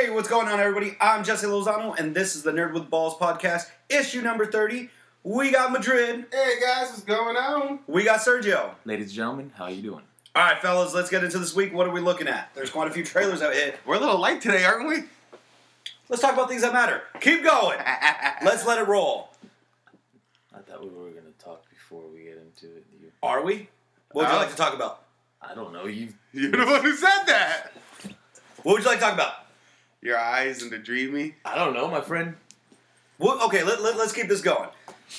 Hey, what's going on, everybody? I'm Jesse Lozano, and this is the Nerd with Balls podcast, issue number 30. We got Madrid. Hey, guys, what's going on? We got Sergio. Ladies and gentlemen, how you doing? All right, fellas, let's get into this week. What are we looking at? There's quite a few trailers out here. We're a little light today, aren't we? Let's talk about things that matter. Keep going. Let's let it roll. I thought we were going to talk before we get into it. Are we? What would you like to talk about? I don't know. You're the one who said that. What would you like to talk about? Your eyes and the dreamy. I don't know, my friend. Well, okay, let's keep this going.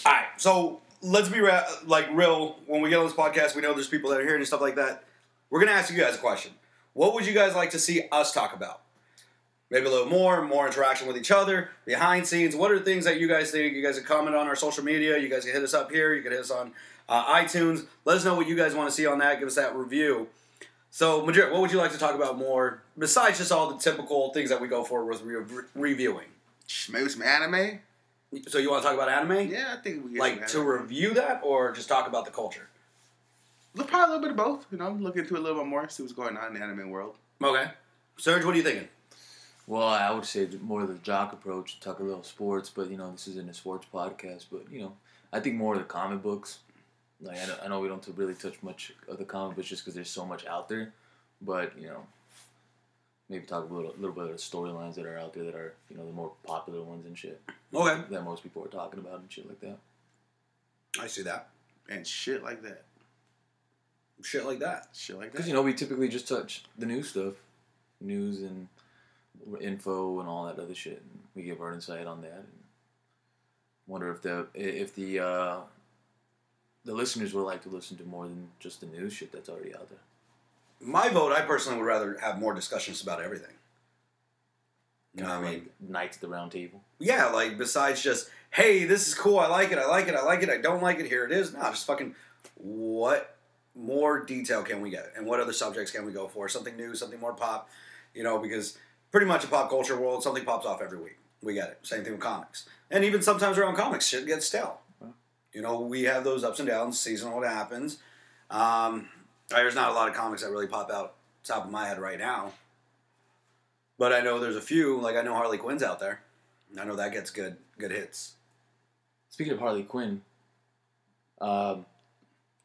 All right, so let's be real. When we get on this podcast, we know there's people that are here and stuff like that. We're going to ask you guys a question. What would you guys like to see us talk about? Maybe a little more interaction with each other, behind scenes. What are things that you guys think? You guys can comment on our social media. You guys can hit us up here. You can hit us on iTunes. Let us know what you guys want to see on that. Give us that review. So, Madrid, what would you like to talk about more, besides just all the typical things that we go for with reviewing? Maybe some anime? So you want to talk about anime? Yeah, I think we get like, some to review that, or just talk about the culture? Probably a little bit of both. You know, look into it a little bit more, see what's going on in the anime world. Okay. Serge, what are you thinking? Well, I would say more of the jock approach, talk a little sports, but, this isn't a sports podcast, but, I think more of the comic books. Like, I know we don't really touch much of the comic books just because there's so much out there, but, maybe talk a little bit of the storylines that are out there that are, the more popular ones and shit. Okay. That most people are talking about and shit like that. I see that. And shit like that. Shit like that. Shit like that. Because, we typically just touch the news stuff. News and info and all that other shit. And we give our insight on that. And wonder if the listeners would like to listen to more than just the news shit that's already out there. My vote, I personally would rather have more discussions about everything. You know what I mean? Knights at the round table. Yeah, like, besides just, hey, this is cool, I like it, I don't like it, here it is. No, just fucking, what more detail can we get? And what other subjects can we go for? Something new, something more pop, because pretty much a pop culture world, something pops off every week. We get it. Same thing with comics. And even sometimes around comics, shit gets stale. We have those ups and downs, seasonal, it happens. There's not a lot of comics that really pop out top of my head right now. But I know there's a few, like I know Harley Quinn's out there. I know that gets good hits. Speaking of Harley Quinn, did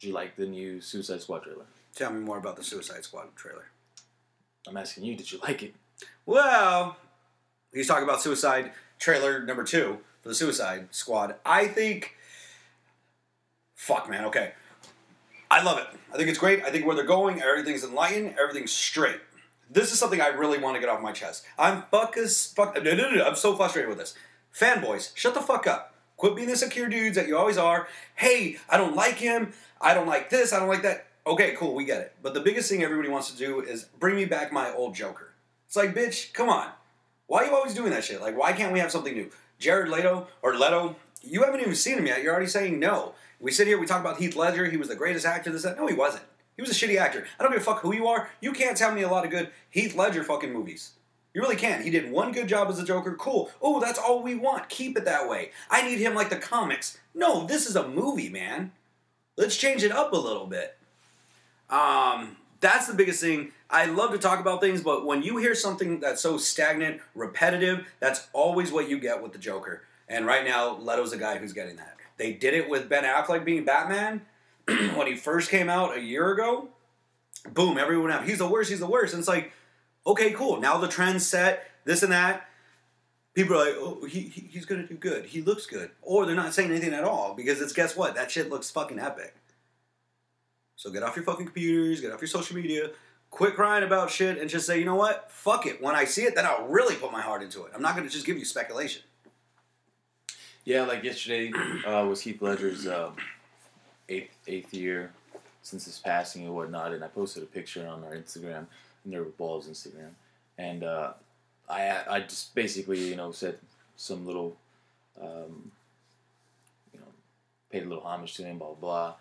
you like the new Suicide Squad trailer? Tell me more about the Suicide Squad trailer. I'm asking you, did you like it? Well, he's talking about Suicide trailer number 2 for the Suicide Squad. I think... Fuck, man, okay. I love it. I think it's great. I think where they're going, everything's enlightened, everything's straight. This is something I really want to get off my chest. I'm I'm so frustrated with this. Fanboys, shut the fuck up. Quit being the insecure dudes that you always are. Hey, I don't like him. I don't like this. I don't like that. Okay, cool, we get it. But the biggest thing everybody wants to do is bring me back my old Joker. It's like, bitch, come on. Why are you always doing that shit? Like, why can't we have something new? Jared Leto, you haven't even seen him yet. You're already saying no. We sit here, we talk about Heath Ledger. He was the greatest actor. That. No, he wasn't. He was a shitty actor. I don't give a fuck who you are. You can't tell me a lot of good Heath Ledger fucking movies. You really can't. He did one good job as a Joker. Cool. Oh, that's all we want. Keep it that way. I need him like the comics. No, this is a movie, man. Let's change it up a little bit. That's the biggest thing. I love to talk about things, but when you hear something that's so stagnant, repetitive, that's always what you get with the Joker. And right now, Leto's the guy who's getting that. They did it with Ben Affleck being Batman when he first came out a year ago. Boom, everyone out. He's the worst. And it's like, okay, cool. Now the trend's set, this and that. People are like, oh, he's going to do good. He looks good. Or they're not saying anything at all because it's, guess what? That shit looks fucking epic. So get off your fucking computers, get off your social media, quit crying about shit and just say, you know what? Fuck it. When I see it, then I'll really put my heart into it. I'm not going to just give you speculation. Yeah, like yesterday was Heath Ledger's eighth year since his passing and whatnot, and I posted a picture on our Instagram, Nerd Balls Instagram, and I just basically said some little paid a little homage to him, blah blah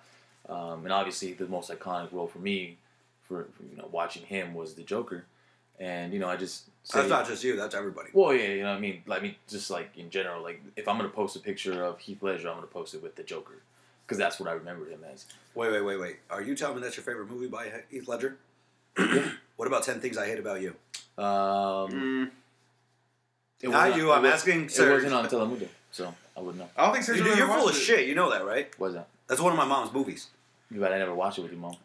blah, and obviously the most iconic role for me for watching him was the Joker. And, I just say... That's not just you, that's everybody. Well, yeah, I mean, just, in general, if I'm going to post a picture of Heath Ledger, I'm going to post it with the Joker. Because that's what I remember him as. Wait. Are you telling me that's your favorite movie by Heath Ledger? What about 10 Things I Hate About You? Not you. I'm asking It Serge. wasn't on Telemundo, so I wouldn't know. I don't think Sergio You're ever full of watched it. shit. You know that, right? What was that? That's one of my mom's movies. But I never watched it with your mom.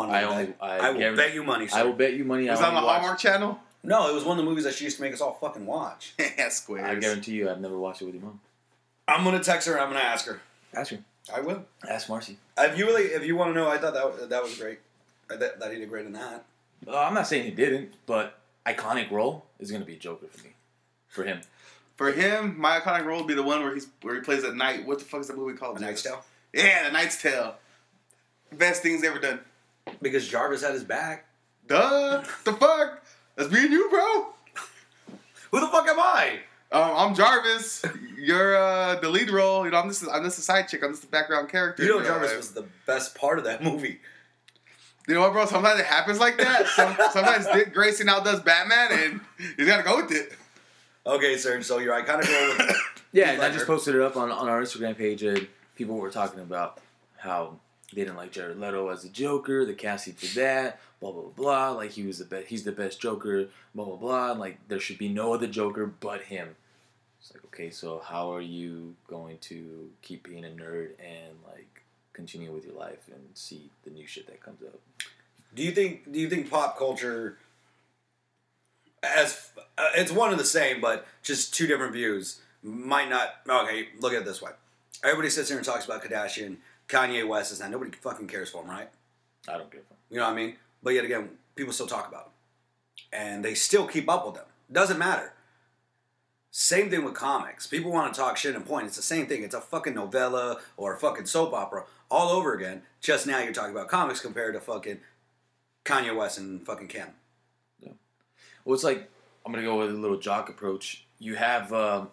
I will bet you money, sir. I will bet you money. Was it on the Hallmark Channel? No, it was one of the movies that she used to make us all fucking watch. Yeah, squares. I guarantee you, I've never watched it with your mom. I'm gonna text her and I'm gonna ask her. Ask her. I will. Ask Marcy. If you want to know, I thought that was great. That he did great in that. I'm not saying he didn't, but iconic role is gonna be Joker for me. For him. For him, my iconic role would be the one where he plays at night. What the fuck is that movie called? A Knight's Tale? Yeah, The Knight's Tale. Best things ever done. Because Jarvis had his back. Duh. The fuck? That's me and you, bro. Who the fuck am I? I'm Jarvis. You're the lead role. You know, I'm just a side chick. I'm just a background character. You know Jarvis was the best part of that movie. You know what, bro? Sometimes it happens like that. Sometimes Dick Grayson outdoes Batman, and you gotta go with it. Okay, Serge. So your iconic role. Yeah, and I just posted it up on our Instagram page, and people were talking about how they didn't like Jared Leto as a Joker, the casting for that, blah, blah, blah. Like, he's the best Joker, blah, blah, blah. And, like, there should be no other Joker but him. It's like, okay, so how are you going to keep being a nerd and, like, continue with your life and see the new shit that comes up? Do you think pop culture, as it's one and the same, but just two different views, might not... Okay, look at it this way. Everybody sits here and talks about Kardashian. Kanye West is not. Nobody fucking cares for him, right? I don't care for him. You know what I mean? But yet again, people still talk about him. And they still keep up with them. Doesn't matter. Same thing with comics. People want to talk shit and point. It's the same thing. It's a fucking novella or a fucking soap opera all over again. Just now you're talking about comics compared to fucking Kanye West and fucking Kim. Yeah. Well, it's like, I'm going to go with a little jock approach. You have...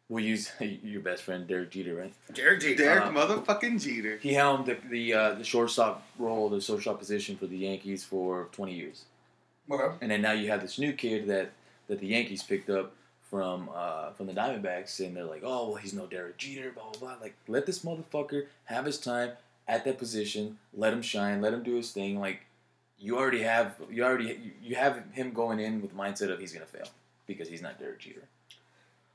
We'll use your best friend, Derek Jeter, right? Derek Jeter. Derek motherfucking Jeter. He helmed the shortstop role, the shortstop position for the Yankees for 20 years. Okay. And then now you have this new kid that the Yankees picked up from the Diamondbacks, and they're like, oh, well, he's no Derek Jeter, blah, blah, blah. Like, let this motherfucker have his time at that position. Let him shine. Let him do his thing. Like, you have him going in with the mindset of he's going to fail because he's not Derek Jeter.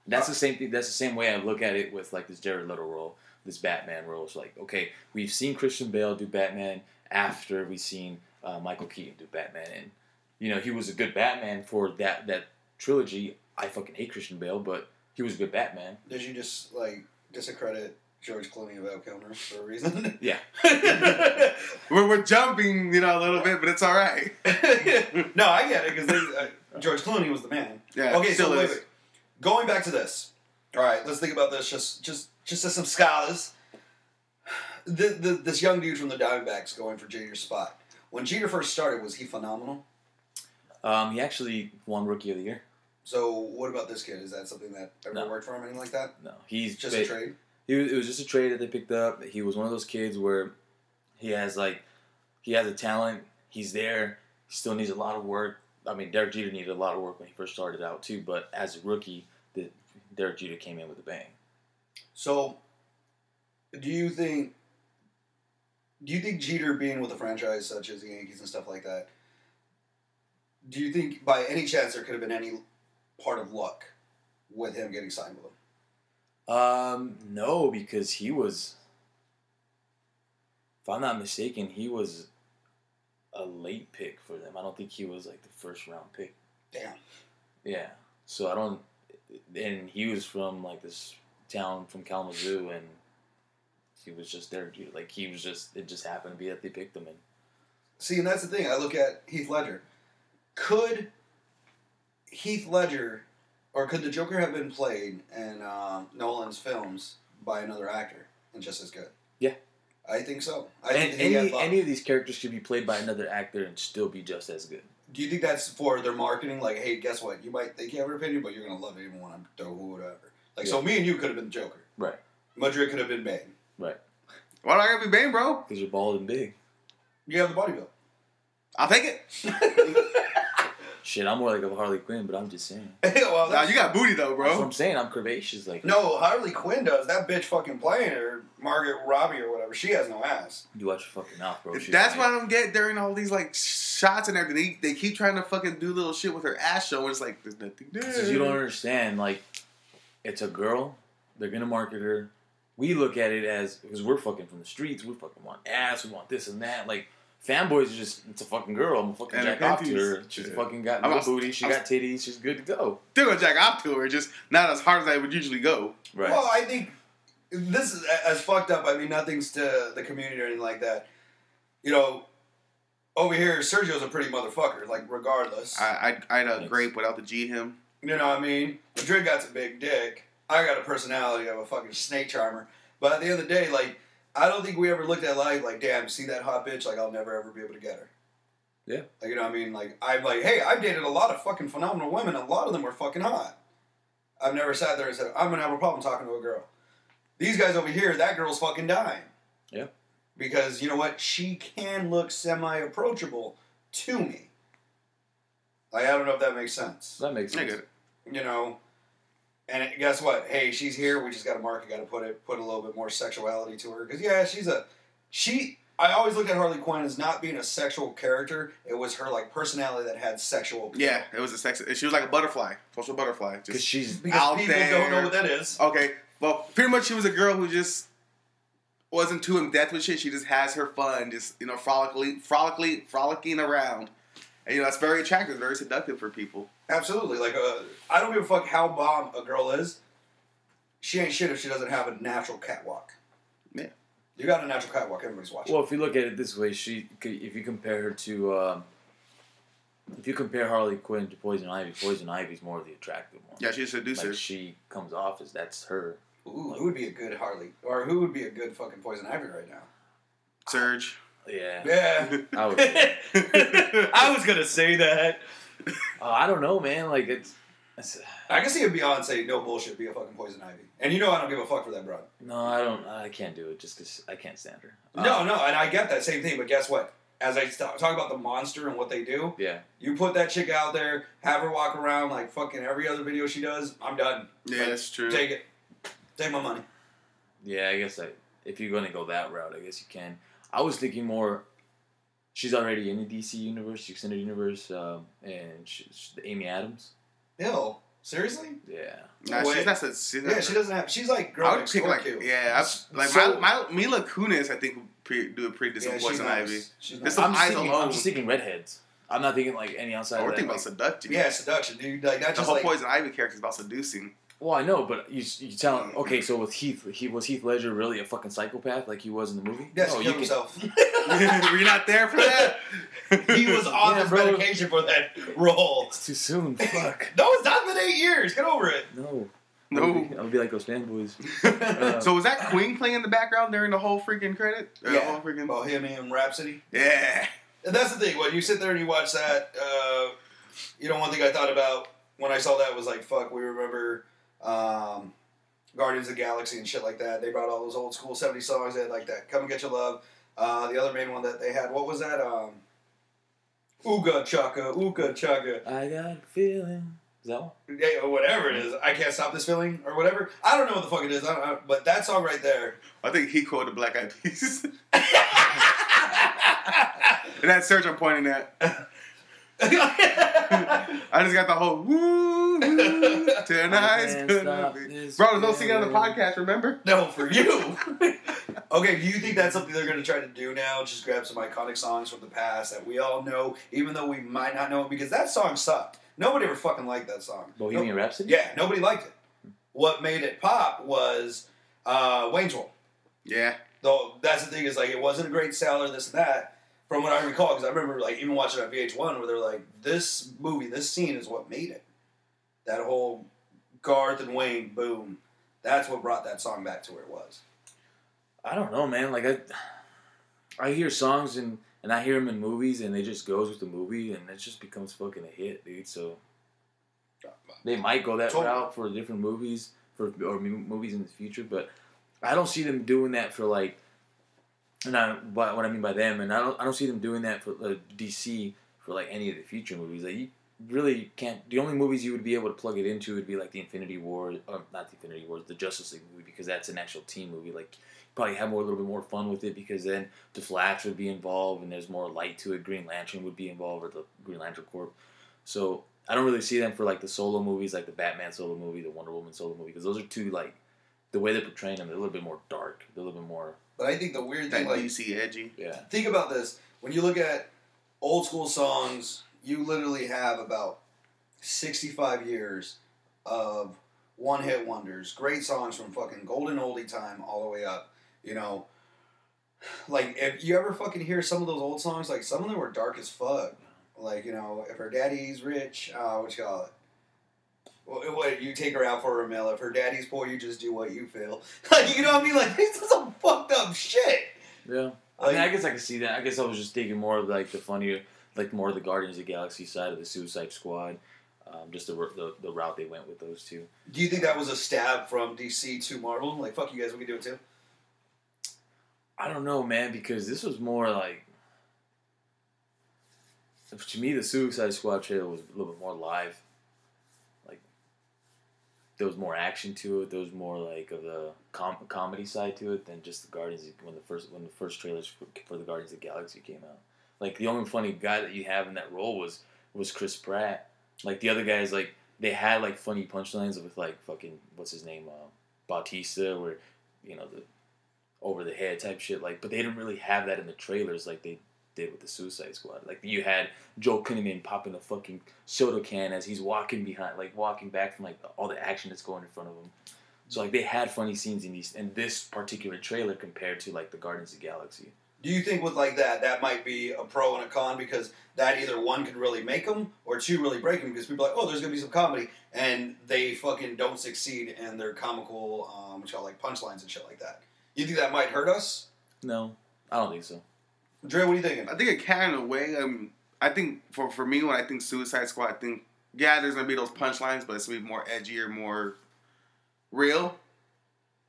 That's the same thing. That's the same way I look at it with like this Jared Leto role, this Batman role. It's like, okay, we've seen Christian Bale do Batman after we've seen Michael Keaton do Batman, and you know he was a good Batman for that trilogy. I fucking hate Christian Bale, but he was a good Batman. Did you just like discredit George Clooney and Val Kilmer for a reason? Yeah. we're jumping, a little bit, but it's all right. No, I get it because George Clooney was the man. Yeah. Okay, so wait. Going back to this. All right, let's think about this just as some scholars. This young dude from the Diamondbacks going for Jeter's spot. When Jeter first started, was he phenomenal? He actually won Rookie of the Year. So what about this kid? Is that something that ever worked for him? Anything like that? No, he's just a trade. It was just a trade that they picked up. He was one of those kids where he has a talent. He's there. He still needs a lot of work. I mean, Derek Jeter needed a lot of work when he first started out too. But as a rookie, Derek Jeter came in with a bang. So, do you think Jeter being with a franchise such as the Yankees and stuff like that? Do you think by any chance there could have been any part of luck with him getting signed with them? No, because he was, if I'm not mistaken, he was a late pick for them. I don't think he was like the first round pick. Damn. Yeah. So and he was from like this town from Kalamazoo, and he was just there. Like it just happened to be that they picked him in. See, and that's the thing. I look at Heath Ledger. Could Heath Ledger, or could the Joker have been played in Nolan's films by another actor and just as good? Yeah. I think so. Any of these characters should be played by another actor and still be just as good. Do you think that's for their marketing? Like, hey, guess what? You might think you have an opinion, but you're going to love it even when I'm dope or whatever. Like, So me and you could have been the Joker. Right. Madrid could have been Bane. Right. Why do I gotta be Bane, bro? Because you're bald and big. You have the body build. I'll take it. Shit, I'm more like a Harley Quinn, but I'm just saying. Well, Nah, you got booty though, That's what bro. I'm saying. I'm curvaceous. Like, no, Harley Quinn does. That bitch fucking playing her, Margaret Robbie or whatever. She has no ass. you watch your fucking mouth, bro. She's That's like, what I don't get during all these like shots and everything. They keep trying to fucking do little shit with her ass show, and it's like there's nothing there. Because you don't understand. Like, it's a girl. They're gonna market her. We look at it as because we're fucking from the streets. We fucking want ass. We want this and that. Like. Fanboys are just, it's a fucking girl. I'm gonna fucking jack off to her. She's fucking got no booty. She got titties. She's good to go. Still gonna jack off to her, just not as hard as I would usually go. Right. Well, I think this is as fucked up. I mean, nothing's to the community or anything like that. You know, over here, Sergio's a pretty motherfucker, like, regardless. I'd a grape without the G him. You know what I mean? Madrid got a big dick. I got a personality of a fucking snake charmer. But at the end of the day, like, I don't think we ever looked at life like, damn, see that hot bitch? Like, I'll never ever be able to get her. Yeah. Like, you know what I mean? Like, I'm like, hey, I've dated a lot of fucking phenomenal women. A lot of them were fucking hot. I've never sat there and said, I'm going to have a problem talking to a girl. These guys over here, that girl's fucking dying. Yeah. Because, you know what? She can look semi-approachable to me. Like, I don't know if that makes sense. That makes sense. You know, and guess what? Hey, she's here. We just got to mark it. Got to put a little bit more sexuality to her. Because, yeah, I always looked at Harley Quinn as not being a sexual character. It was her, like, personality that had sexual appeal. Yeah, it was a sex. She was like a butterfly, social butterfly. Because she's Because people there. don't know what that is. Okay, well, pretty much she was a girl who just wasn't too in depth with shit. She just has her fun, just, you know, frolicking around. And, you know, that's very attractive, very seductive for people. Absolutely. Like, I don't give a fuck how bomb a girl is. She ain't shit if she doesn't have a natural catwalk. Yeah. You got a natural catwalk. Everybody's watching. Well, if you look at it this way, if you compare her to, if you compare Harley Quinn to Poison Ivy's more of the attractive one. Yeah, she's a seducer. Like, she comes off as that's her. Ooh, who would be a good Harley? Or who would be a good fucking Poison Ivy right now? Surge. Yeah. Yeah. I would. I was going to say that. I don't know, man. Like, it's I can see a Beyonce, no bullshit, be a fucking Poison Ivy. And you know I don't give a fuck for that broad. No, I don't. I can't do it just because I can't stand her. No, and I get that same thing, but guess what? As I talk about the monster and what they do, Yeah. you put that chick out there, have her walk around like fucking every other video she does, I'm done. Yeah, Like, that's true. Take it. Take my money. Yeah, I guess if you're gonna go that route, I guess you can. I was thinking more. She's already in the DC universe, extended universe, and she's Amy Adams. Ew. Seriously? Yeah. Nah, Wait. she's Yeah, she doesn't have. She's like girl I would next pick door like cute. like Mila Kunis. I think would do a pretty decent Yeah, Poison Ivy. She's This nice. I'm eyes just, thinking, alone. I'm just thinking redheads. I'm not thinking like any outside. We're of that, thinking like, about seduction. Yeah, seduction, dude. Like that's The just whole like. Poison Ivy character is about seducing. Well, I know, but you tell okay. So with Heath Ledger really a fucking psychopath like he was in the movie? Yes, No, he killed himself. Were you not there for that? He was on Yeah, his bro. medication for that role. It's too soon. Fuck. No, it's not been 8 years. Get over it. No. No. I'll be like those fanboys. So was that Queen playing in the background during the whole freaking credit? Or the whole freaking... Bohemian Rhapsody. Yeah. And that's the thing. When you sit there and you watch that, you know, one thing I thought about when I saw that was like, fuck, we remember Guardians of the Galaxy and shit like that. They brought all those old school 70s songs. They had like that Come and Get Your Love. The other main one that they had, what was that? Ooga Chaka, Ooga Chaka. I got a feeling. Is that one? Yeah, or whatever it is. I Can't Stop This Feeling or whatever. I don't know what the fuck it is. But that song right there. I think he quoted Black Eyed Peas. And that's Serge I'm pointing at. I just got the whole woo, woo tonight's gonna be. Bro, don't sing it on the podcast, remember? No, for you. Okay, do you think that's something they're going to try to do now? Just grab some iconic songs from the past that we all know, even though we might not know it? Because that song sucked. Nobody ever fucking liked that song. Bohemian Rhapsody? Yeah, nobody liked it. What made it pop was Wayne's World. Yeah. Though that's the thing is like it wasn't a great seller, this and that. From what I recall, because I remember like even watching it on VH1 where they're like, this movie, this scene is what made it. That whole Garth and Wayne, boom. That's what brought that song back to where it was. I don't know, man. Like I hear songs and I hear them in movies and it just goes with the movie and it just becomes fucking a hit, dude. So they might go that route for different movies or movies in the future, but I don't see them doing that for like. And what I mean by them, and I don't see them doing that for DC for like any of the future movies. Like really can't. The only movies you would be able to plug it into would be like the Infinity War, or not the Infinity Wars, the Justice League movie, because that's an actual team movie. Like, you probably have a little bit more fun with it because then the Flash would be involved and there's more light to it. Green Lantern would be involved, or the Green Lantern Corp. So I don't really see them for like the solo movies, like the Batman solo movie, the Wonder Woman solo movie, because those are two like the way they're portraying them. They're a little bit more dark. They're a little bit more. But I think the weird thing, like, you see edgy. Yeah. Think about this. When you look at old school songs, you literally have about 65 years of one-hit wonders. Great songs from fucking golden oldie time all the way up. You know, like, if you ever fucking hear some of those old songs, like, some of them were dark as fuck. Like, you know, if her daddy's rich, what you call it? What, you take her out for a meal. If her daddy's poor, you just do what you feel. Like, you know what I mean? Like, this is some fucked up shit. Yeah. I mean, I guess I can see that. I guess I was just thinking more of like the funnier, like more of the Guardians of the Galaxy side of the Suicide Squad. Just the route they went with those two. Do you think that was a stab from DC to Marvel? Like, fuck you guys, we can do it too? I don't know, man, because this was more like... To me, the Suicide Squad trailer was a little bit more live. Like, there was more action to it. There was more like of the comedy side to it than just the Guardians. When the first trailers for the Guardians of the Galaxy came out, like the only funny guy that you have in that role was Chris Pratt. Like the other guys, like they had like funny punchlines with like fucking what's his name, Bautista, where you know the over the head type shit. Like, but they didn't really have that in the trailers like they did with the Suicide Squad. Like you had Joel Kinnaman popping a fucking soda can as he's walking back from like all the action that's going in front of him. So like they had funny scenes in this particular trailer compared to like the Guardians of the Galaxy. Do you think with like that might be a pro and a con because that either one could really make them or two really break them because people are like, oh, there's gonna be some comedy and they fucking don't succeed in their comical, like punchlines and shit like that. You think that might hurt us? No, I don't think so. Dre, what are you thinking? I think it can in a way. I think for me when I think Suicide Squad, I think there's gonna be those punchlines, but it's gonna be more edgier, more real.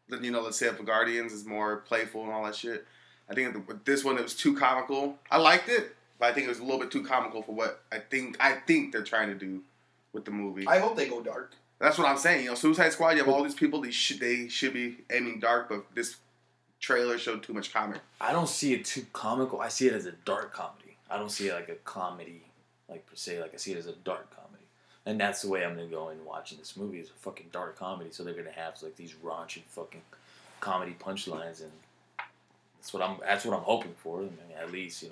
Than let's say if the Guardians is more playful and all that shit. I think with this one, it was too comical. I liked it, but I think it was a little bit too comical for what I think they're trying to do with the movie. I hope they go dark. That's what I'm saying. Suicide Squad, you have all these people, they should be aiming dark, but this trailer showed too much comedy. I don't see it too comical. I see it as a dark comedy. I don't see it like a comedy, like per se. Like I see it as a dark comedy. And that's the way I'm going to go in watching this movie is a fucking dark comedy. So they're going to have like these raunchy fucking comedy punchlines and... That's what I'm hoping for. I mean, at least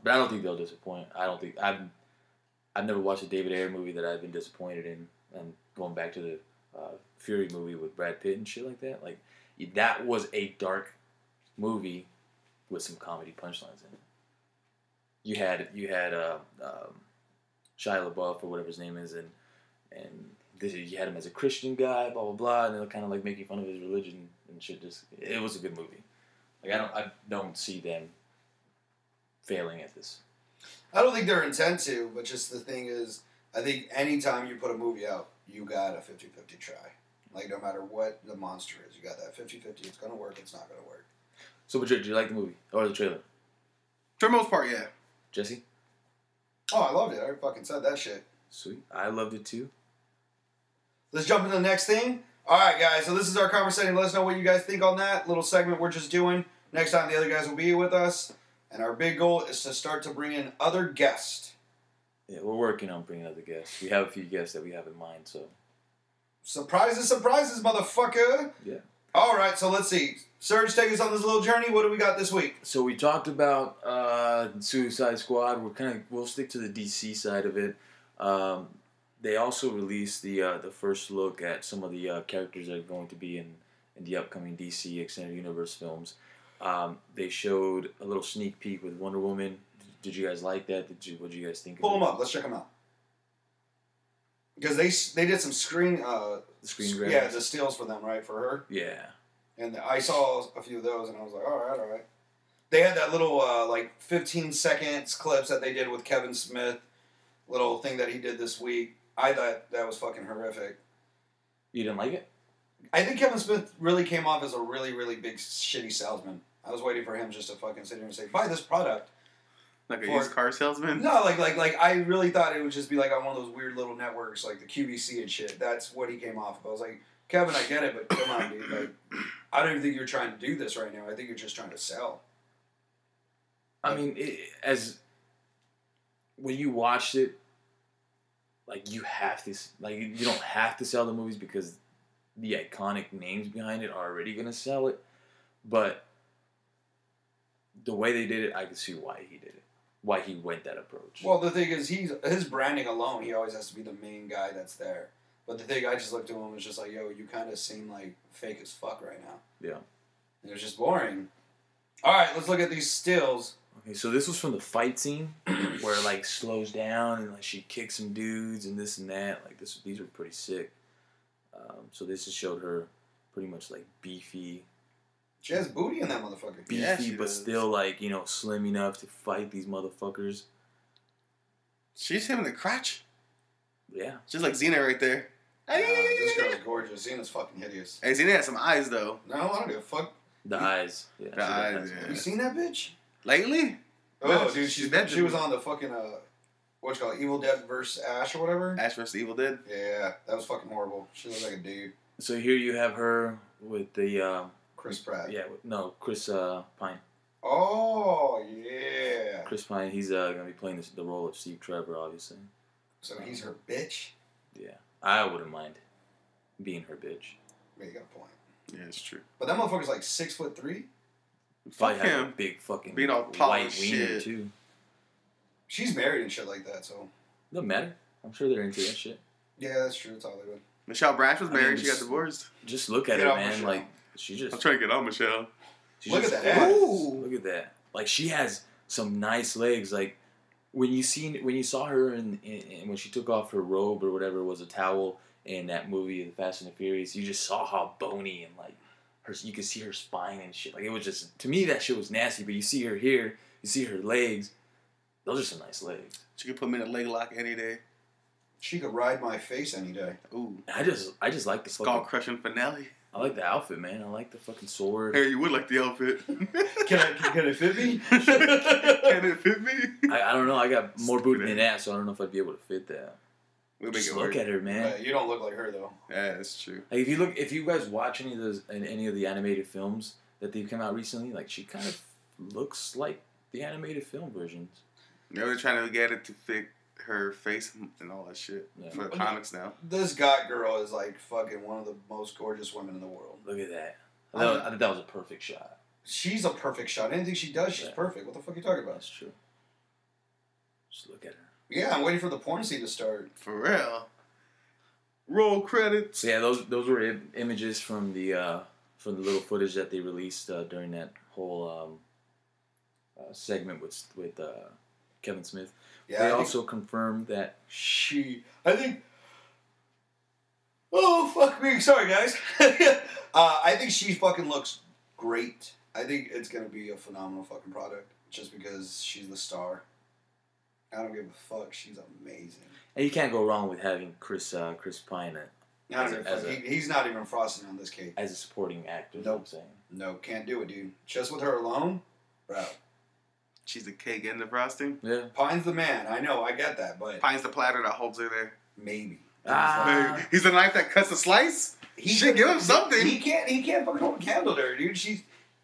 but I don't think they'll disappoint. I've never watched a David Ayer movie that I've been disappointed in. And going back to the Fury movie with Brad Pitt and shit like that, like that was a dark movie with some comedy punchlines in it. You had Shia LaBeouf or whatever his name is, and you had him as a Christian guy, blah blah blah, and they're kind of like making fun of his religion and shit. It was a good movie. Like I don't see them failing at this. I don't think they're intent to, but just the thing is, I think anytime you put a movie out, you got a 50-50 try. Like no matter what the monster is, you got that 50-50. It's gonna work. It's not gonna work. So, but did you like the movie or the trailer? For the most part, yeah. Jesse? Oh, I loved it. I fucking said that shit. Sweet. I loved it too. Let's jump into the next thing. All right, guys, so this is our conversation. Let us know what you guys think on that little segment we're just doing. Next time, the other guys will be here with us. And our big goal is to start to bring in other guests. Yeah, we're working on bringing other guests. We have a few guests that we have in mind, so. Surprises, surprises, motherfucker. Yeah. All right, so let's see. Serge, take us on this little journey. What do we got this week? So we talked about Suicide Squad. We'll stick to the DC side of it. They also released the first look at some of the characters that are going to be in the upcoming DC Extended Universe films. They showed a little sneak peek with Wonder Woman. Did you guys like that? What did you guys think? Pull them up. Let's check them out. Because they did some screen grabs. Yeah, the stills for them, right, for her. Yeah. And I saw a few of those, and I was like, all right. They had that little 15 seconds clips that they did with Kevin Smith, little thing that he did this week. I thought that was fucking horrific. You didn't like it? I think Kevin Smith really came off as a really, really big, shitty salesman. I was waiting for him just to fucking sit here and say, buy this product. Like a used car salesman? No, like I really thought it would just be like on one of those weird little networks, like the QVC and shit. That's what he came off of. I was like, Kevin, I get it, but come on, dude. Like, I don't even think you're trying to do this right now. I think you're just trying to sell. I mean, when you watched it, like you have to, like you don't have to sell the movies because the iconic names behind it are already gonna sell it. But the way they did it, I can see why he did it, why he went that approach. Well, the thing is, his branding alone, he always has to be the main guy that's there. But the thing I just looked at him was just like, yo, you kind of seem like fake as fuck right now. Yeah. And it was just boring. All right, let's look at these stills. Okay, so this was from the fight scene where it like slows down and like she kicks some dudes and this and that. Like these were pretty sick. So this just showed her pretty much like beefy. She has booty in that motherfucker. Beefy, but still like, you know, slim enough to fight these motherfuckers. She's having a crotch. Yeah. Just like Xena right there. This girl is gorgeous. Xena's fucking hideous. Hey, Xena has some eyes though. No, I don't give a fuck. The eyes. Yeah, the eyes, yeah. Have you seen that bitch? Lately? Oh, No, dude, she was on the fucking, what's it called, Evil Dead vs. Ash or whatever? Ash vs. Evil Dead? Yeah, that was fucking horrible. She looked like a dude. So here you have her with the... Chris Pratt. Yeah, Chris Pine. Oh, yeah. Chris Pine, he's going to be playing the role of Steve Trevor, obviously. So he's her bitch? Yeah. I wouldn't mind being her bitch. Yeah, you got a point. Yeah, it's true. But that motherfucker's like 6'3". Fuck him. A big fucking being all white wiener, too. She's married and shit like that, so... Doesn't matter. I'm sure they're into that shit. Yeah, that's true. It's Hollywood. Michelle Branch was married. mean, she got divorced. Just look at Get her, out, man. Michelle. Like, she just... I'm trying to get on Michelle. Look at that ass. Look at that. Like, she has some nice legs. Like, when you saw her and when she took off her robe or whatever was a towel in that movie, The Fast and the Furious, you just saw how bony and like you could see her spine and shit. Like it was just, to me, that shit was nasty. But you see her here, you see her legs. Those are some nice legs. She could put me in a leg lock any day. She could ride my face any day. Ooh. I just like the skull crushing finale. I like the outfit, man. I like the fucking sword. Hey, you would like the outfit. Can it fit me? Can it fit me? I don't know. I got more booty than that, so I don't know if I'd be able to fit that. We'll Just look at her, man. You don't look like her though. Yeah, that's true. Like if you guys watch any of the animated films that they've come out recently, like she kind of looks like the animated film versions. Yeah, they're trying to get it to fit her face and all that shit for the comics now. This Got girl is like fucking one of the most gorgeous women in the world. Look at that. I think that was a perfect shot. She's a perfect shot. Anything she does, she's perfect. What the fuck are you talking about? That's true. Just look at her. Yeah, I'm waiting for the porn scene to start. For real. Roll credits. So yeah, those were images from the little footage that they released during that whole segment with Kevin Smith. Yeah, they also confirmed that I think. Oh fuck me! Sorry guys. I think she fucking looks great. I think it's gonna be a phenomenal fucking product just because she's the star. I don't give a fuck. She's amazing. And you can't go wrong with having Chris Pine he's not even frosting on this cake. as a supporting actor. Nope. Is what I'm saying. No, can't do it, dude. Just with her alone, bro. She's the cake and the frosting. Yeah. Pine's the man. I know. I get that, but Pine's the platter that holds her there. maybe. He's the knife that cuts the slice. He should give him something. He can't fucking hold a candle there, dude.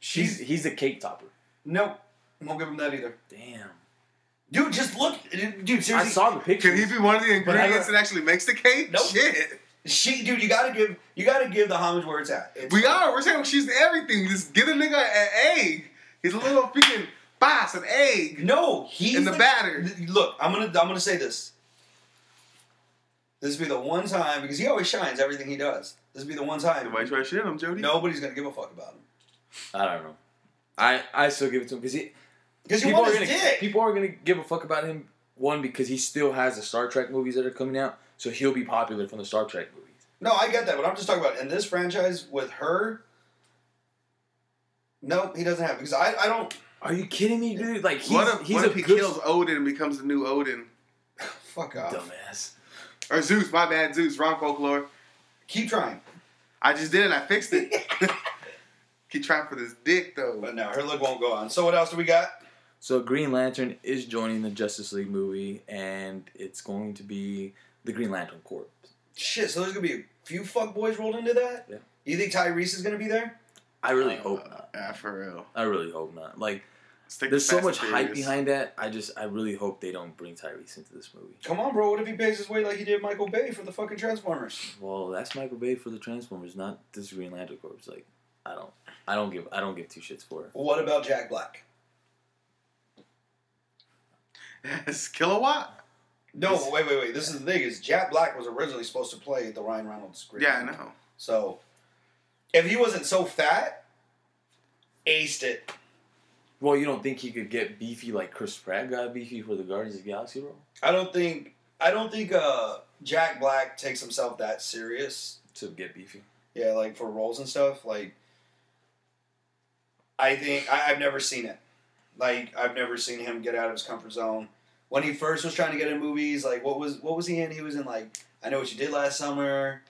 He's the cake topper. Nope. Won't give him that either. Damn. Dude, just look. Dude, seriously. I saw the picture. Can he be one of the ingredients that actually makes the cake? Nope. Shit. Dude, you gotta give the homage where it's at. We're saying she's everything. Just give the nigga an egg. He's a little freaking boss, an egg. No, he's in the batter. Look, I'm gonna say this. This will be the one time because he always shines everything he does. This will be the one time. Why try shit him, Jody? Nobody's gonna give a fuck about him. I don't know. I still give it to him because people are gonna give a fuck about him. One, because he still has the Star Trek movies that are coming out, so he'll be popular from the Star Trek movies. No, I get that, but I'm just talking about in this franchise with her. No, he doesn't have because I don't. Are you kidding me, dude? Like what if he kills Odin and becomes the new Odin? Fuck off, dumbass. Or Zeus, my bad, Zeus, wrong folklore. Keep trying. I just did it. I fixed it. Keep trying for this dick though. But no, her look won't go on. So what else do we got? So Green Lantern is joining the Justice League movie, and it's going to be the Green Lantern Corps. Shit, so there's going to be a few fuckboys rolled into that? Yeah. You think Tyrese is going to be there? I really hope not. Yeah, for real. I really hope not. Like, Stick there's to so Fast much and hype Furious. behind that. I really hope they don't bring Tyrese into this movie. Come on, bro. What if he pays his way like he did Michael Bay for the fucking Transformers? Well, that's Michael Bay for the Transformers, not this Green Lantern Corps. Like, I don't give two shits for it. What about Jack Black? Yes, Kilowatt? No, but wait. This is the thing: is Jack Black was originally supposed to play the Ryan Reynolds. Green Yeah, I Lantern. know. So, if he wasn't so fat, aced it. Well, you don't think he could get beefy like Chris Pratt got beefy for the Guardians of the Galaxy role? I don't think Jack Black takes himself that serious. To get beefy. Yeah, like for roles and stuff. Like, I think I've never seen it. Like, I've never seen him get out of his comfort zone. When he first was trying to get in movies, like what was he in? He was in like I Know What You Did Last Summer.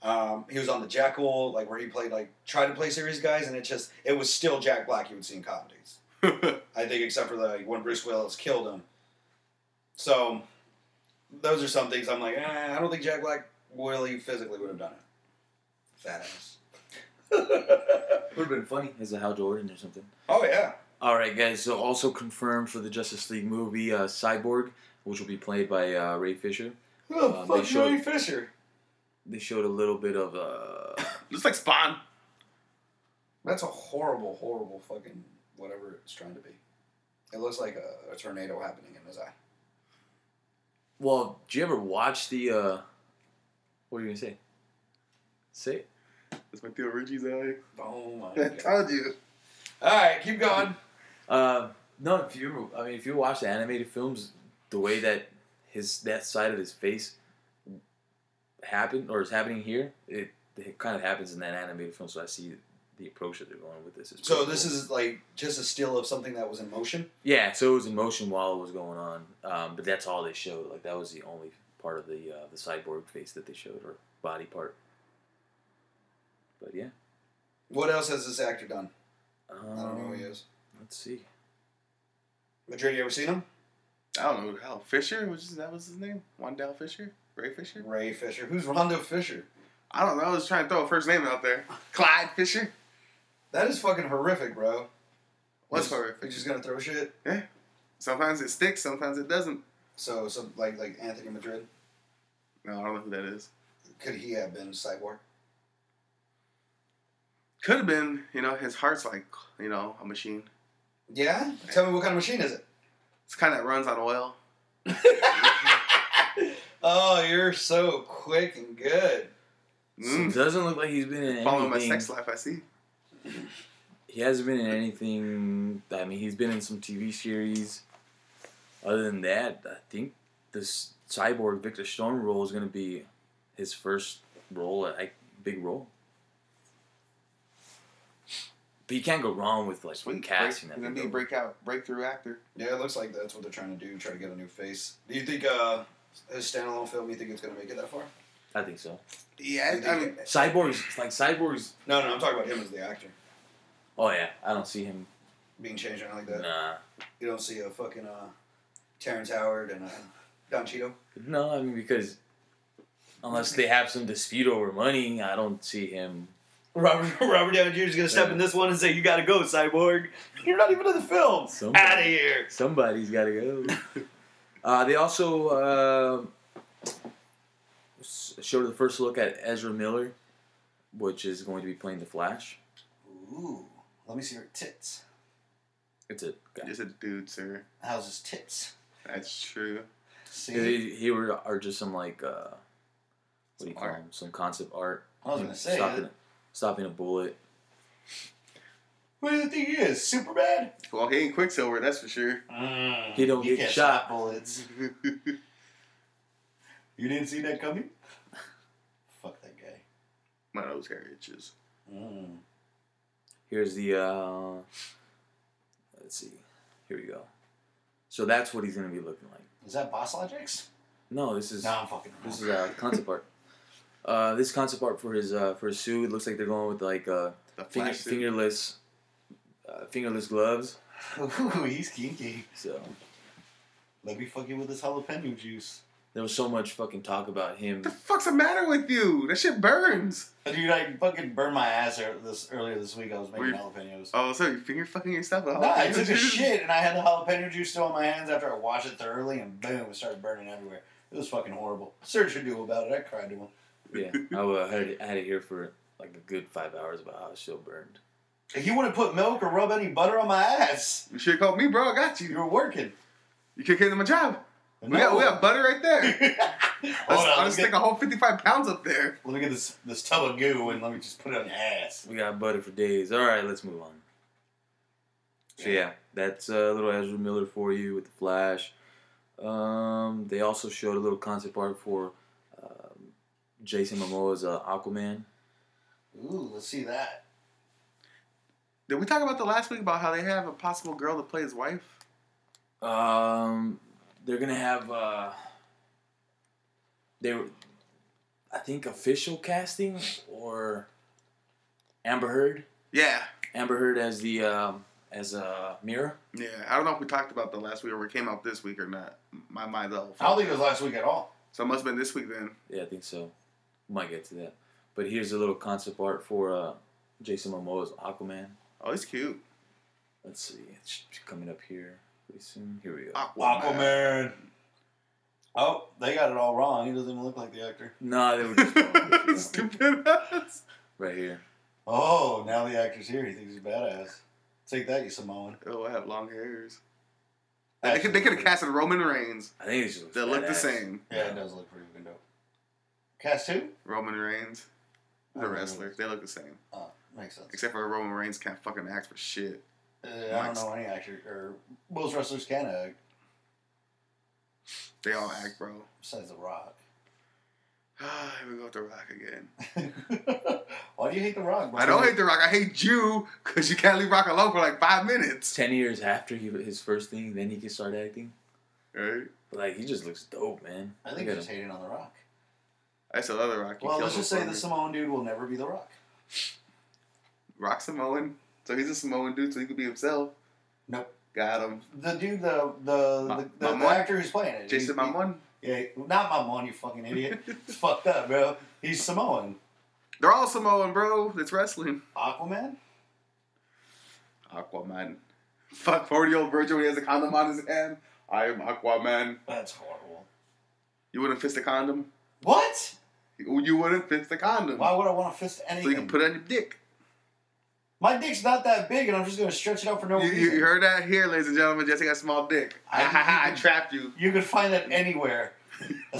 He was on The Jackal, like where he played tried to play serious guys, and it was still Jack Black you would see in comedies. I think except for when Bruce Willis killed him. So those are some things I'm like, I don't think Jack Black really physically would have done it. Fat ass. Would have been funny as a Hal Jordan or something. Oh yeah. All right, guys. So also confirmed for the Justice League movie, Cyborg, which will be played by Ray Fisher. Who the fuck is Ray Fisher? They showed a little bit of Looks like Spawn. That's a horrible, horrible fucking whatever it's trying to be. It looks like a tornado happening in his eye. Well, did you ever watch the? What are you gonna say? Say it. That's my Theo Richie's eye. Oh my I god! told you. All right, keep going. No, if you watch the animated films, the way that that side of his face happened or is happening here, it kind of happens in that animated film. So I see the approach that they're going with this. So this is like just a still of something that was in motion? Yeah, so it was in motion while it was going on, but that's all they showed. Like that was the only part of the cyborg face that they showed, or body part. But yeah. What else has this actor done? I don't know who he is. Let's see. Madrid, you ever seen him? I don't know how Fisher, that was his name? Wandale Fisher? Ray Fisher? Ray Fisher. Who's Rondo Fisher? I don't know. I was trying to throw a first name out there. Clyde Fisher? That is fucking horrific, bro. What's You're horrific? just gonna throw shit? Yeah. Sometimes it sticks, sometimes it doesn't. So like Anthony Madrid? No, I don't know who that is. Could he have been Cyborg? Could have been, his heart's like, a machine. Yeah? Tell me what kind of machine is it? It's kind of runs on oil. Oh, you're so quick and good. So it doesn't look like he's been in Following my anything. sex life, I see. He hasn't been in anything. I mean, he's been in some TV series. Other than that, I think this Cyborg Victor Stone role is going to be his first role, big role. But you can't go wrong with Sweet. casting He's going to be a breakthrough actor. Yeah, it looks like that's what they're trying to do, try to get a new face. Do you think his standalone film, you think it's going to make it that far? I think so. Yeah, I mean... Cyborg's... No, I'm talking about him as the actor. Oh, yeah. I don't see him... Being changed or anything like that? Nah. You don't see a fucking Terrence Howard and Don Cheadle? No, I mean, because unless they have some dispute over money, I don't see him... Robert Downey Jr. is going to step in this one and say, you got to go, Cyborg. You're not even in the film. Out of here. Somebody's got to go. They also showed the first look at Ezra Miller, which is going to be playing the Flash. Ooh. Let me see her tits. It's a guy. It's a dude, sir. How's his tits? That's true. See? He are just some what do you call them? Some concept art. I was going to say Stopping a bullet. What do you think he is? Superbad? Well, he ain't Quicksilver, that's for sure. He don't get shot. Bullets. You didn't see that coming? Fuck that guy. My nose hair itches. Here's the let's see. Here we go. So that's what he's gonna be looking like. Is that Boss Logics? No, this is I'm fucking wrong. this is concept art. This concept art for his suit. It looks like they're going with The Flash suit. fingerless gloves. Ooh, he's kinky. So Let me fuck you with this jalapeno juice. there was so much fucking talk about him. What the fuck's the matter with you? That shit burns. Dude, I fucking burned my ass earlier this week. I was making jalapenos. Oh, so you finger fucking yourself? Nah, I took a shit and I had the jalapeno juice still on my hands after I washed it thoroughly, and boom, it started burning everywhere. It was fucking horrible. Sergio knew about it. I cried to him. Yeah, I had it here for like a good 5 hours about how it still burned. He wouldn't put milk or rub any butter on my ass. You should have called me, bro. I got you. You were working. You could have came to my job. No. We got butter right there. I'll just stick a whole 55 pounds up there. Let me get this tub of goo and let me just put it on your ass. We got butter for days. All right, let's move on. So yeah, that's a little Ezra Miller for you with the Flash. They also showed a little concept art for Jason Momoa's Aquaman. Ooh, let's see that. Did we talk about the last week about how they have a possible girl to play his wife? They're gonna have I think official casting or Amber Heard. Yeah. Amber Heard as the Mira. Yeah, I don't know if we talked about the last week or it came out this week or not. My mind's all. I don't think it was last week at all. So it must have been this week then. Yeah, I think so. We might get to that. But here's a little concept art for Jason Momoa's Aquaman. Oh, he's cute. Let's see. It's coming up here pretty soon. Here we go. Aquaman. Oh, they got it all wrong. He doesn't even look like the actor. No, they were just Stupid ass. right here. Oh, now the actor's here. He thinks he's badass. Take that, you Samoan. Oh, I have long hairs. They could have casted Roman Reigns. I think it's just They look the same. Yeah, it does look pretty fucking dope. Cast who? Roman Reigns. The wrestler. They look the same. Oh, makes sense. Except for Roman Reigns can't fucking act for shit. I don't know any actor, or most wrestlers can act. They all act, bro. Besides The Rock. Here we go with The Rock again. Why do you hate The Rock, bro? I don't hate The Rock. I hate you because you can't leave Rock alone for like 5 minutes. 10 years after his first thing, then he can start acting. Right? But like, he just looks dope, man. I think you're just hating on The Rock. I said other Rock. Well, let's just say the Samoan dude will never be The Rock. Rock Samoan. So he's a Samoan dude, so he could be himself. Nope. Got him. The dude, the actor who's playing it. Jason Momoa? Yeah, not Momoa, you fucking idiot. It's fucked up, bro. He's Samoan. They're all Samoan, bro. It's wrestling. Aquaman? Aquaman. Fuck 40-year-old virgin when he has a condom on his hand. I am Aquaman. That's horrible. You wouldn't fist a condom? What? You wouldn't fist a condom. Why would I want to fist anything? So you can put it on your dick. My dick's not that big, and I'm just going to stretch it out for no reason. You heard that here, ladies and gentlemen. Jesse got a small dick. I trapped you. You could find that anywhere.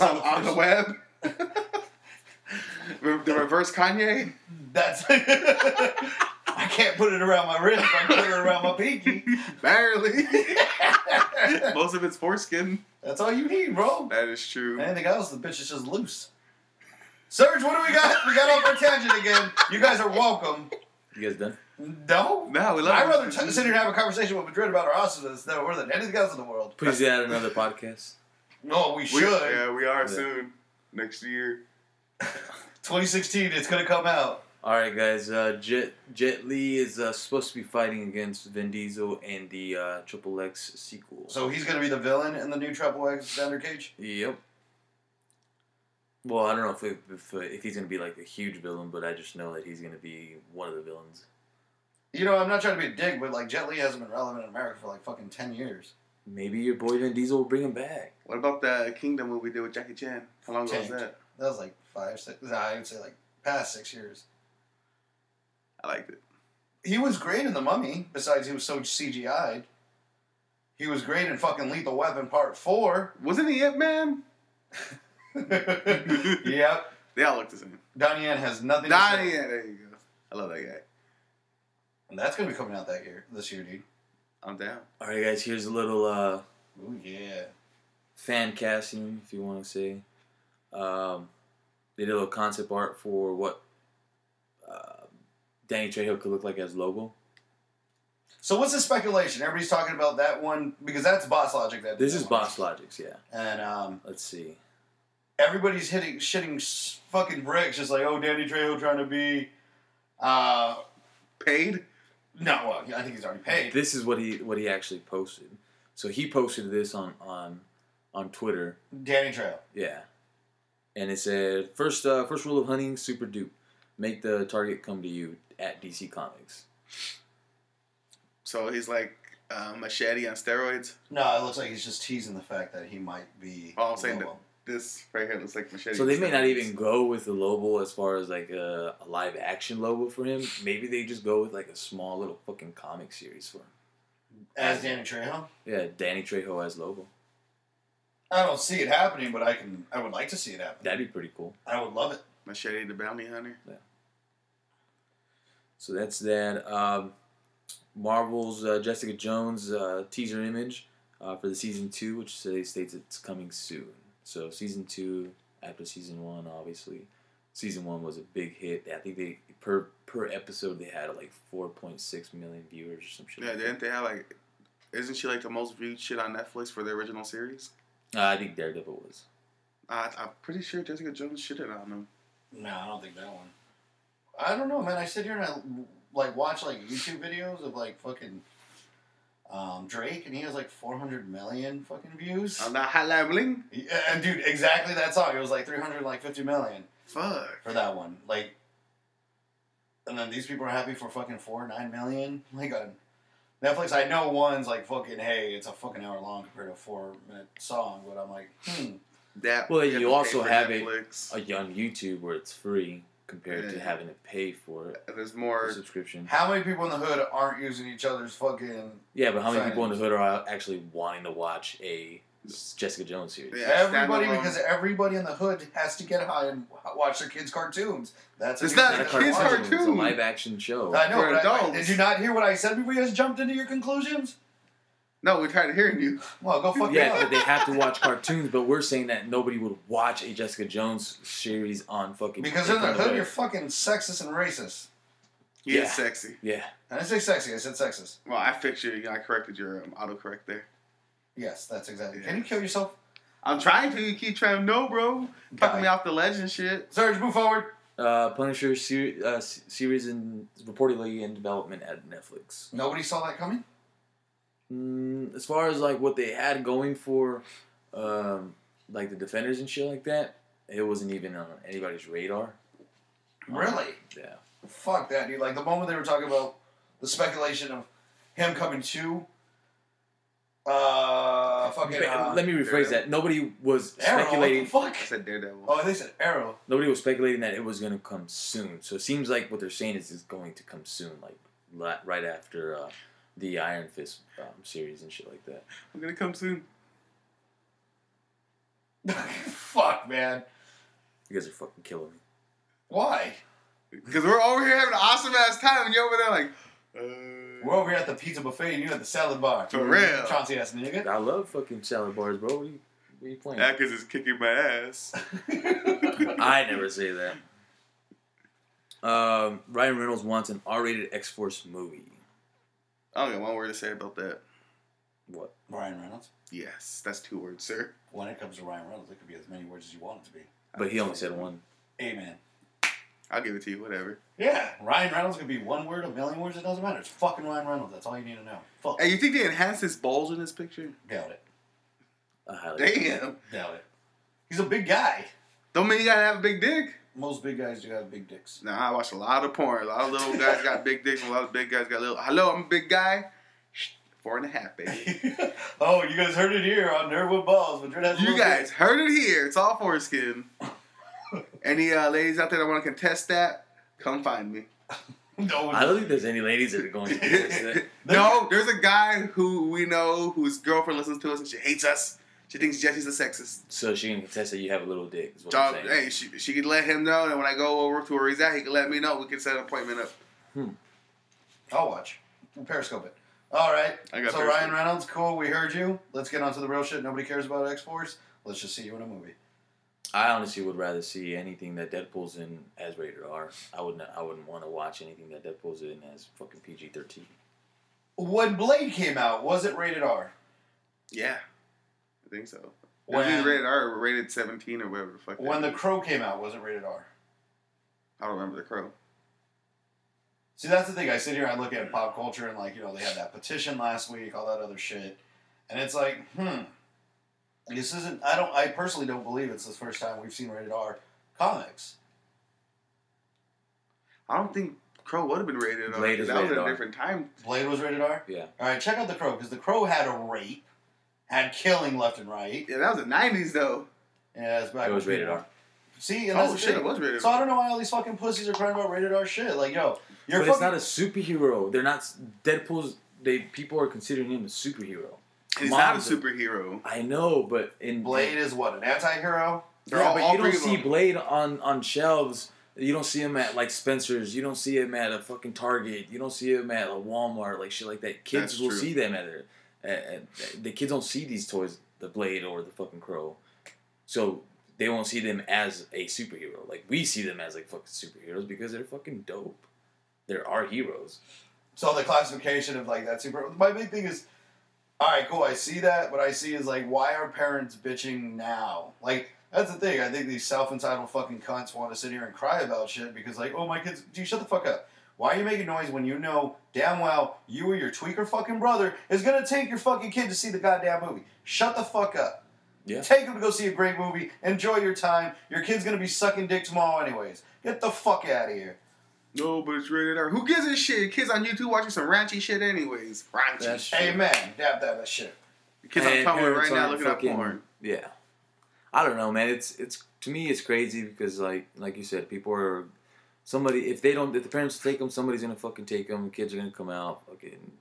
On the web? The reverse Kanye? That's... I can't put it around my wrist. I can put it around my pinky. Barely. Most of it's foreskin. That's all you need, bro. That is true. Anything else, the bitch is just loose. Serge, what do we got? We got off our tangent again. You guys are welcome. You guys done? No. No, we love I'd rather sit here and have a conversation with Madrid about our hostages than anything else in the world. Please add another podcast. No, we should. Yeah, we are soon. Next year. 2016, it's going to come out. All right, guys. Jet Li is supposed to be fighting against Vin Diesel in the Triple X sequel. So he's going to be the villain in the new Triple X Xander Cage? Yep. Well, I don't know if he's going to be like a huge villain, but I just know that he's going to be one of the villains. You know, I'm not trying to be a dick, but like Jet Li hasn't been relevant in America for like fucking 10 years. Maybe your boy Vin Diesel will bring him back. What about the Kingdom movie we did with Jackie Chan? How long ago was that? That was like 5, 6. I would say like past 6 years. I liked it. He was great in The Mummy, besides he was so CGI'd. He was great in fucking Lethal Weapon Part 4. Wasn't he It Man? Yep. They all look the same. Donnie Yen has nothing Donnie to say. Yen, there you go. I love that guy. And that's going to be coming out this year, dude. I'm down. All right, guys. Here's a little Ooh, yeah. fan casting, if you want to say. They did a little concept art for what Danny Trejo could look like as Lobo. So what's the speculation? Everybody's talking about that one, because that's Boss Logic. This is Boss Logic's, yeah. And let's see. Everybody's shitting fucking bricks, just like, oh, Danny Trejo trying to be Paid? No, well, I think he's already paid. This is what he actually posted. So he posted this on Twitter. Danny Trejo. Yeah, and it said first rule of hunting, super dupe, make the target come to you at DC Comics. So he's like Machete on steroids. No, it looks like he's just teasing the fact that he might be. Oh, I'm saying that this right here looks like Machete. So they may not even go with the Lobo as far as like a live action Lobo for him. Maybe they just go with like a small little fucking comic series for him. As Danny Trejo? Yeah, Danny Trejo as Lobo. I don't see it happening, but I would like to see it happen. That'd be pretty cool. I would love it. Machete the Bounty Hunter. Yeah. So that's that. Marvel's Jessica Jones teaser image for the season 2, which states it's coming soon. So season 2 after season 1, obviously. Season 1 was a big hit. I think they per episode they had like 4.6 million viewers or some shit. Yeah, didn't they have like? Isn't she like the most viewed shit on Netflix for the original series? I think Daredevil was. I'm pretty sure Jessica Jones shitted on them. No, I don't think that one. I don't know, man. I sit here and I like watch like YouTube videos of like fucking Drake, and he has like 400 million fucking views. I'm not highlighting. Yeah, and dude, exactly that song. It was like 350 million. Fuck. For that one, like, and then these people are happy for fucking 9 million. Like on Netflix, I know one's like fucking, hey, it's a fucking hour long compared to a 4-minute song, but I'm like, That well, you also have Netflix. it on YouTube where it's free compared to having to pay for it. There's more subscription. How many people in the hood aren't using each other's fucking? Yeah, but how many people in the hood are actually wanting to watch a Jessica Jones series? Yeah, everybody, because everybody in the hood has to get high and watch their kids' cartoons. It's not a kids' cartoon. It's a live action show. I know, for but adults. did you not hear what I said before you guys jumped into your conclusions? No, we're tired of hearing you. Well, go fuck yeah, but they have to watch cartoons. But we're saying that nobody would watch a Jessica Jones series on fucking. Because in the hood, you're fucking sexist and racist. He is sexy. Yeah. I didn't say sexy. I said sexist. Well, I fixed you. I corrected your autocorrect there. Yes, that's exactly. Can you kill yourself? I'm trying to. You keep trying to. No, bro. Fucking me off the ledge and shit. Serge, move forward. Punisher series and reportedly in development at Netflix. Nobody saw that coming? As far as like what they had going for like the Defenders and shit like that, it wasn't even on anybody's radar. Really? Yeah. Fuck that, dude. Like the moment they were talking about the speculation of him coming to fucking let me rephrase that. Nobody was Arrow, speculating. What the fuck? I said Daredevil. Oh, they said Arrow. Nobody was speculating that it was going to come soon. So it seems like what they're saying is it's going to come soon, like right after the Iron Fist series and shit like that. I'm gonna come soon. Fuck, man. You guys are fucking killing me. Why? Because we're over here having an awesome ass time, and you're over there like. We're over here at the pizza buffet, and you at the salad bar. For real. Chauncey ass nigga. I love fucking salad bars, bro. What are you playing? That because it's kicking my ass. I never say that. Ryan Reynolds wants an R-rated X-Force movie. I don't got one word to say about that. What? Ryan Reynolds? Yes, that's 2 words, sir. When it comes to Ryan Reynolds, it could be as many words as you want it to be. But he only said one. Amen. I'll give it to you, whatever. Yeah, Ryan Reynolds could be 1 word, 1,000,000 words, it doesn't matter. It's fucking Ryan Reynolds, that's all you need to know. Fuck. Hey, you think they enhanced his balls in this picture? Doubt it. Damn. Doubt it. He's a big guy. Don't mean you gotta have a big dick. Most big guys do have big dicks. Nah, I watch a lot of porn. A lot of little guys got big dicks, and a lot of big guys got little. Hello, I'm a big guy. 4.5, baby. Oh, you guys heard it here on Nerd with Balls. Madrid has You guys heard it here. It's all foreskin. Any ladies out there that want to contest that, come find me. No, I don't think there's any ladies that are going to contest that. No, there's a guy who we know whose girlfriend listens to us and she hates us. She thinks Jesse's a sexist. So she can contest that you have a little dick, is what I'm saying. Hey, she can let him know, and when I go over to where he's at, he can let me know. We can set an appointment up. I'll watch. We'll Periscope it. All right. So Periscope. Ryan Reynolds, cool. We heard you. Let's get on to the real shit. Nobody cares about X-Force. Let's just see you in a movie. I honestly would rather see anything that Deadpool's in as rated R. I wouldn't want to watch anything that Deadpool's in as fucking PG-13. When Blade came out, was it rated R? Yeah, I think so. When- When rated R, rated 17 or whatever the fuck. When The Crow came out, was it rated R? I don't remember The Crow. See, that's the thing. I sit here and I look at pop culture and, like, you know, they had that petition last week, all that other shit. And it's like, this isn't, I personally don't believe it's the first time we've seen rated R comics. I don't think Crow would have been rated R. Blade is that was rated a R. different time. Blade was rated R? Yeah. Alright, check out The Crow, because The Crow had a rape, had killing left and right. Yeah, that was the 90s, though. Yeah, it's back It was rated R. See, and that's the shit, thing. it was rated So R. I don't know why all these fucking pussies are crying about rated R shit. Like, yo, you're But fucking... it's not a superhero. They're not... Deadpool's... People are considering him a superhero. He's not a superhero. I know, but in... Blade is what, an anti-hero? But you don't see Blade on shelves. You don't see him at, like, Spencer's. You don't see him at a fucking Target. You don't see him at a Walmart, like, shit like that. Kids will see them the kids don't see these toys, the Blade or the fucking Crow. So... they won't see them as a superhero. Like, we see them as, like, fucking superheroes because they're fucking dope. They're our heroes. So the classification of, like, that superhero... My big thing is, alright, cool, I see that. What I see is, like, why are parents bitching now? Like, that's the thing. I think these self-entitled fucking cunts want to sit here and cry about shit because, like, oh, my kids... Dude, shut the fuck up. Why are you making noise when you know damn well you or your tweaker fucking brother is going to take your fucking kid to see the goddamn movie? Shut the fuck up. Yeah. Take them to go see a great movie. Enjoy your time. Your kid's going to be sucking dick tomorrow anyways. Get the fuck out of here. No, but it's rated R. Who gives a shit? Kids on YouTube watching some raunchy shit anyways. Raunchy. That's true. Amen. Dab that shit. Kids on Tumblr right now looking up porn. Yeah. I don't know, man. It's to me, it's crazy because, like you said, people are... if the parents take them, somebody's going to fucking take them. Kids are going to come out fucking...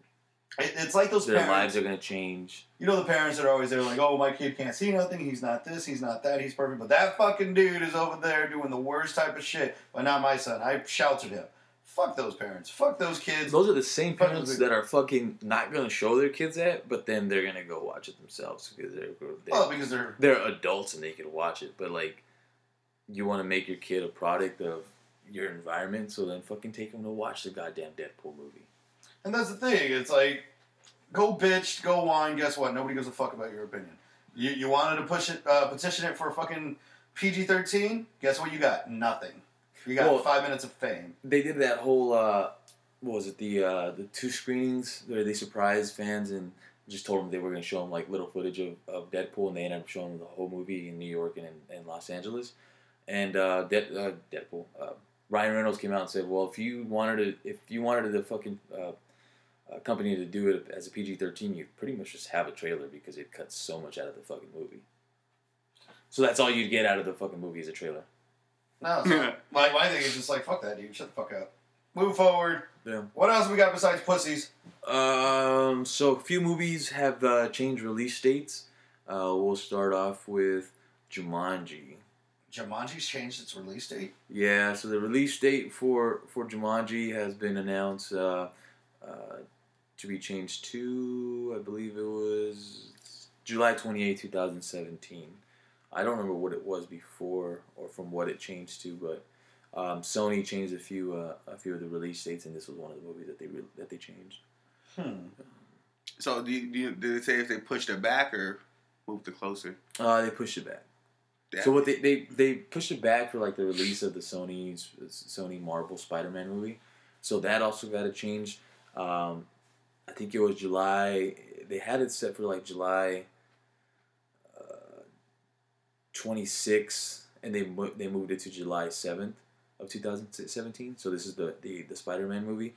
It's like those Their parents. lives are going to change. You know the parents that are always there like, oh, my kid can't see nothing, he's not this, he's not that, he's perfect. But that fucking dude is over there doing the worst type of shit. But not my son. I sheltered him. Fuck those parents. Fuck those kids. Those are the same parents that are fucking not going to show their kids that, but then they're going to go watch it themselves because they're adults and they can watch it. But, like, you want to make your kid a product of your environment, so then fucking take them to watch the goddamn Deadpool movie. And that's the thing. It's like, go bitch, go whine. Guess what? Nobody gives a fuck about your opinion. You wanted to push it, petition it for fucking PG-13. Guess what you got? Nothing. You got 5 minutes of fame. They did that whole, what was it? The 2 screenings where they surprised fans and just told them they were going to show them like little footage of Deadpool, and they ended up showing them the whole movie in New York and in Los Angeles. And Deadpool. Ryan Reynolds came out and said, "Well, if you wanted the fucking company to do it as a PG-13, you pretty much just have a trailer because it cuts so much out of the fucking movie. So that's all you'd get out of the fucking movie is a trailer." No, so my thing is just like, fuck that, dude. Shut the fuck up. Move forward. Yeah. What else we got besides pussies? So a few movies have changed release dates. We'll start off with Jumanji. Jumanji's changed its release date? Yeah, so the release date for Jumanji has been announced to be changed to, I believe it was July 28, 2017. I don't remember what it was before or from what it changed to, but Sony changed a few of the release dates, and this was one of the movies that they changed. So did they say if they pushed it back or moved it closer? They pushed it back. Damn. So what they pushed it back for like the release of the Sony Marvel Spider-Man movie. So that also got to change. I think it was July. They had it set for like July 26th, and they moved it to July 7th of 2017. So this is the Spider-Man movie.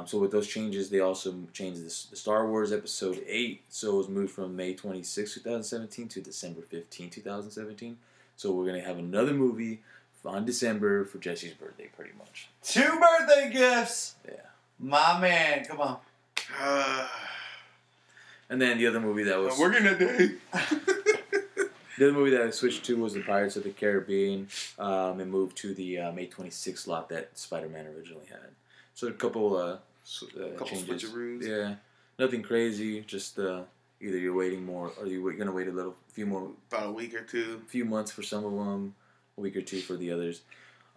So with those changes, they also changed the Star Wars Episode 8. So it was moved from May 26, 2017 to December 15, 2017. So we're going to have another movie on December for Jesse's birthday, pretty much. 2 birthday gifts! Yeah. My man, come on. And then the other movie that was... I'm working that day. The other movie that I switched to was The Pirates of the Caribbean. It moved to the May 26th slot that Spider-Man originally had. So a couple changes. Switcheroos. Yeah, nothing crazy. Just either you're waiting more, or you're gonna wait few about a week or two, few months for some of them, a week or two for the others.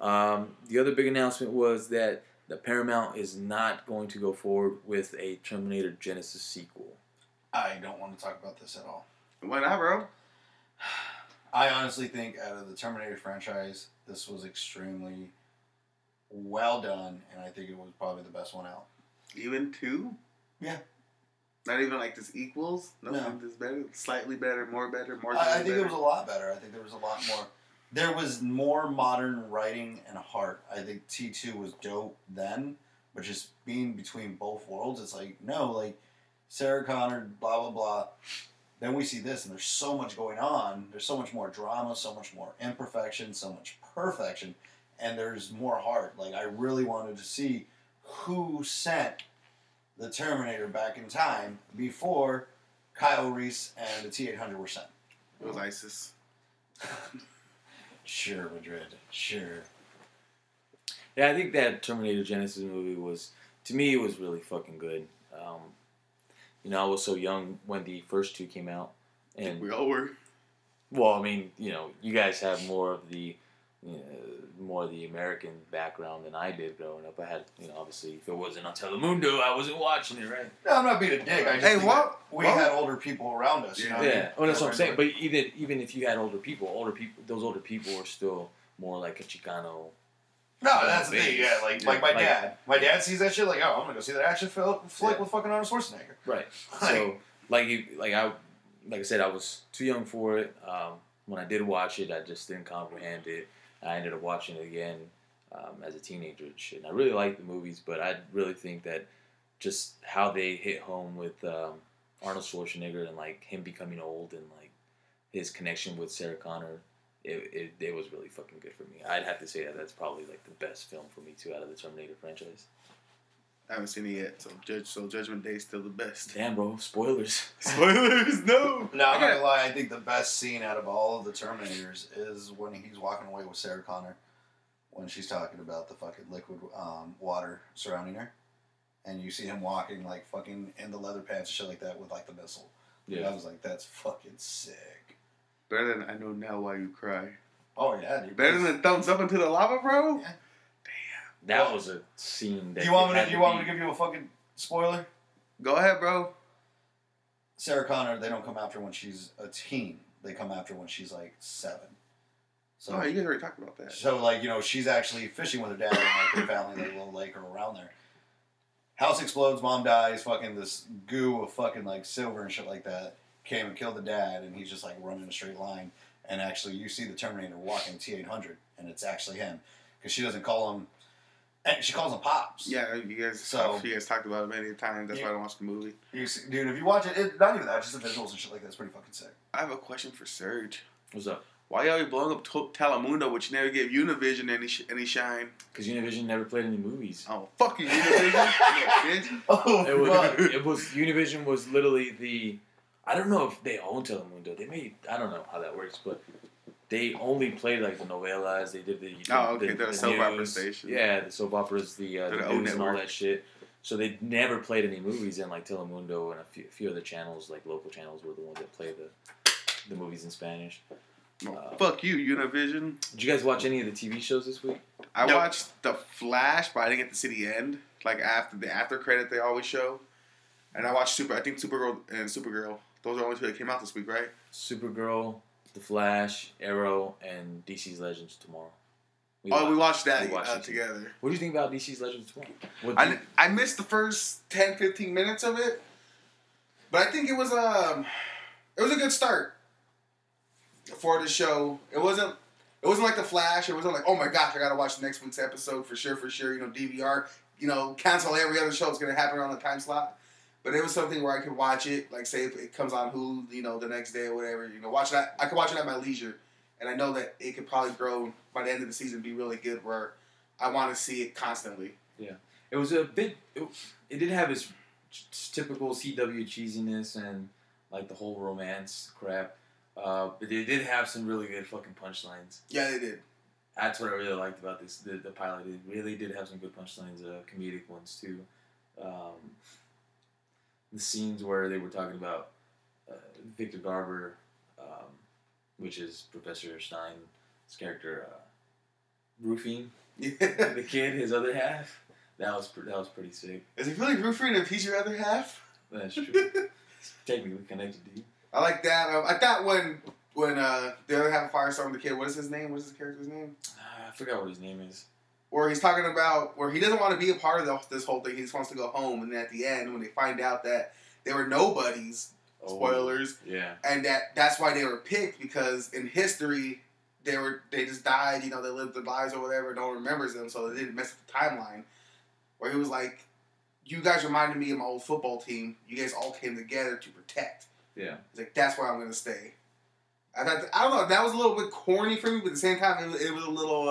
The other big announcement was that the Paramount is not going to go forward with a Terminator Genisys sequel. I don't want to talk about this at all. Why not, bro? I honestly think out of the Terminator franchise, this was extremely well done, and I think it was probably the best one out. Even 2? Yeah. Not even like this equals? No. This better? Slightly better, more better, more I think better. it was a lot better. I think there was a lot more. There was more modern writing and heart. I think T2 was dope then, but just being between both worlds, it's like, no, like, Sarah Connor, blah, blah, blah. Then we see this, and there's so much going on. There's so much more drama, so much more imperfection, so much perfection, and there's more heart. Like, I really wanted to see who sent the Terminator back in time before Kyle Reese and the T-800 were sent. It was ISIS. Sure, Madrid. Sure. Yeah, I think that Terminator Genisys movie was, to me, it was really fucking good. You know, I was so young when the first 2 came out, and We all were. well, I mean, you know, you guys have more of the American background than I did growing up. I had, you know, obviously, if it wasn't on Telemundo, I wasn't watching it, right? No, I'm not being a dick. I just Hey, think what? we had older people around us. You know what I mean? Yeah, well, that's what I'm saying. But even if you had older people, those older people were still more like a Chicano. No, that's the thing. Yeah, like my like- dad. My dad sees that shit like, oh, I'm gonna go see that action flick with fucking Arnold Schwarzenegger. Right. So, like I said, I was too young for it. When I did watch it, I just didn't comprehend it. I ended up watching it again as a teenager and shit. And I really liked the movies, but I really think that just how they hit home with Arnold Schwarzenegger and like him becoming old and like his connection with Sarah Connor, it was really fucking good for me. I'd have to say that that's probably like the best film for me too out of the Terminator franchise. I haven't seen it yet, so Judgment Day is still the best. Damn, bro, spoilers. Spoilers, no. No, I'm not gonna lie. I think the best scene out of all of the Terminators is when he's walking away with Sarah Connor, when she's talking about the fucking liquid water surrounding her, and you see him walking like fucking in the leather pants and shit like that with like the missile. Yeah, and I was like, that's fucking sick. Better than I Know Now Why You Cry. Oh yeah, dude. Better than thumbs up into the lava, bro. Yeah. That was a scene that You want me to give you a fucking spoiler? Go ahead, bro. Sarah Connor, they don't come after when she's a teen. They come after when she's like 7. So, You guys already talked about that. So, like, you know, she's actually fishing with her dad and like their family, like a little lake or around there. House explodes, mom dies, fucking this goo of fucking like silver and shit like that came and killed the dad, and he's just like running a straight line. And actually, you see the Terminator walking T-800, and it's actually him. Because she doesn't call him. And she calls him Pops. Yeah, you guys talked about it many times. That's why I don't watch the movie. Dude, if you watch it, not even that, just the visuals and shit like that. It's pretty fucking sick. I have a question for Serge. What's up? Why y'all blowing up Telemundo, which never gave Univision any shine? Because Univision never played any movies. Oh, fuck you, Univision. Bitch. Oh, It was Univision was literally the. I don't know if they own Telemundo. They may. I don't know how that works, but they only played like the novelas. They did the the soap opera station. Yeah, the soap operas, the news and all network. that shit. So they never played any movies, and like Telemundo and a few other channels, like local channels, were the ones that play the movies in Spanish. Fuck you, Univision. Did you guys watch any of the TV shows this week? I watched The Flash, but I didn't get to see the end. Like after the after credit, they always show. And I watched Supergirl and Supergirl. Those are the only 2 that came out this week, right? Supergirl, The Flash, Arrow, and DC's Legends tomorrow. We watched that together. What do you think about DC's Legends tomorrow? I missed the first 10, 15 minutes of it, but I think it was a good start for the show. It wasn't like The Flash. It wasn't like, oh my gosh, I gotta watch the next week's episode for sure. You know, DVR. You know, cancel every other show that's gonna happen around the time slot. But it was something where I could watch it, like say if it comes on Hulu, you know, the next day or whatever, you know, watch that. I could watch it at my leisure, and I know that it could probably grow by the end of the season, be really good. Where I want to see it constantly. Yeah, it was a bit. It did have its typical CW cheesiness and like the whole romance crap, but they did have some really good fucking punchlines. Yeah, they did. That's what I really liked about this. The pilot, it really did have some good punchlines, comedic ones too. The scenes where they were talking about Victor Garber, which is Professor Stein's character, roofing the kid, his other half. That was pretty sick. Is he really roofing if he's your other half? That's true. It's technically connected to you. I like that. I thought when the other half of Firestorm, the kid, what is his name? What is his character's name? I forgot what his name is. where he's talking about where he doesn't want to be a part of this whole thing. He just wants to go home. And then at the end, when they find out that they were nobodies, spoilers, and that's why they were picked, because in history they just died. You know, they lived their lives or whatever. No one remembers them, so they didn't mess with the timeline. Where he was like, "You guys reminded me of my old football team. You guys all came together to protect." Yeah, he's like, "That's where I'm going to stay." I don't know. That was a little bit corny for me, but at the same time, it was a little.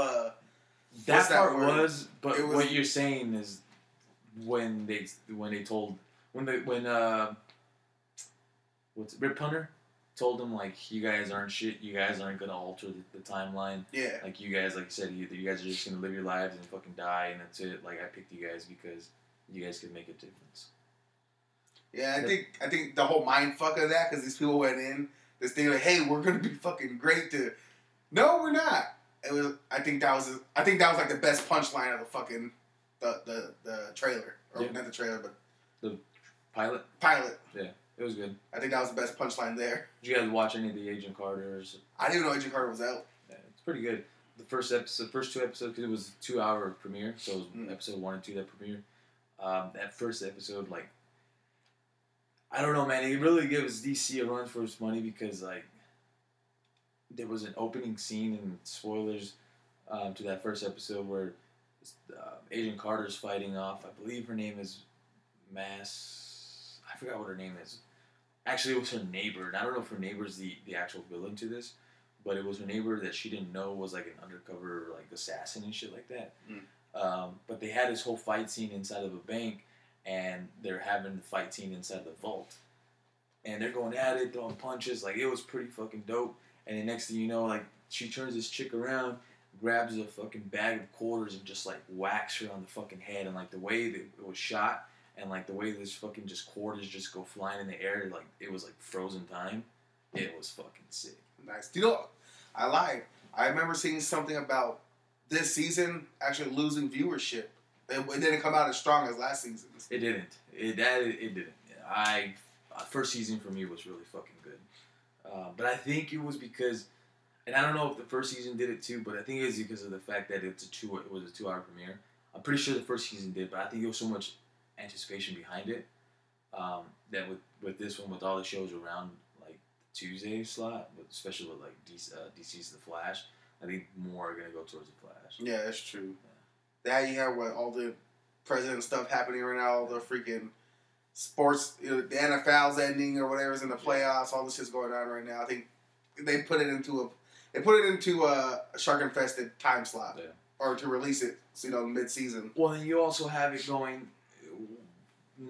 That part was, but what you're saying is when Rip Hunter told him, like, you guys aren't shit. You guys aren't gonna alter the timeline. Yeah. Like, you guys, like you said, you guys are just gonna live your lives and fucking die, and that's it. Like, I picked you guys because you guys could make a difference. Yeah, I think the whole mind fuck of that, because these people went in this thing like, hey, we're gonna be fucking great to. No, we're not. It was. I think that was like the best punchline of the fucking the trailer, or not the trailer, but the pilot. Yeah, it was good. I think that was the best punchline there. Did you guys watch any of the Agent Carters? I didn't even know Agent Carter was out. Yeah, it's pretty good. The first two episodes, because it was a 2-hour premiere, so it was episode 1 and 2 that premiered. That first episode, like, I don't know, man. It really gives DC a run for its money, because, like, there was an opening scene, and spoilers to that first episode, where Agent Carter's fighting off, I believe her name is I forgot what her name is. Actually, it was her neighbor, and I don't know if her neighbor's the actual villain to this, but it was her neighbor that she didn't know was, like, an undercover, like, assassin and shit like that. But they had this whole fight scene inside of a bank, and they're having the fight scene inside the vault. And they're going at it, throwing punches. Like, it was pretty fucking dope. And the next thing you know, like, she turns this chick around, grabs a fucking bag of quarters, and just, like, whacks her on the fucking head. And, like, the way that it was shot, and, like, the way this fucking just quarters just go flying in the air, like, it was, like, frozen time. It was fucking sick. Nice. Do you know, I lied. I remember seeing something about this season actually losing viewership. It didn't come out as strong as last season's. It didn't. It didn't. First season for me was really fucking good. But I think it was because, and I don't know if the first season did it too, but I think it was because of the fact that it was a 2-hour premiere. I'm pretty sure the first season did, but I think there was so much anticipation behind it that with this one, with all the shows around, like, Tuesday slot, especially with, like, DC's The Flash, I think more are going to go towards The Flash. Yeah, that's true. Now you have all the president stuff happening right now, all the freaking sports, the NFL's ending or whatever's in the playoffs, all this shit's going on right now. I think they put it into a shark-infested time slot, or to release it, mid-season. Well, then you also have it going.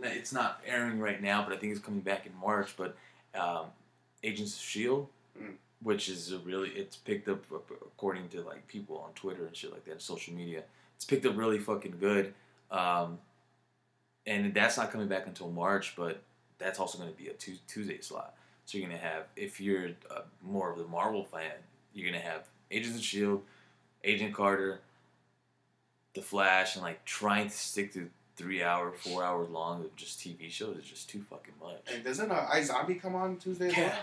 It's not airing right now, but I think it's coming back in March. But Agents of S.H.I.E.L.D., which is it's picked up, according to, like, people on Twitter and shit like that, social media. It's picked up really fucking good. And that's not coming back until March, but that's also going to be a Tuesday slot. So you're going to have, if you're more of the Marvel fan, you're going to have Agents of S.H.I.E.L.D., Agent Carter, The Flash, and, like, trying to stick to 3-hour, 4 hours long of just TV shows is just too fucking much. And doesn't iZombie come on Tuesday as well? Yeah.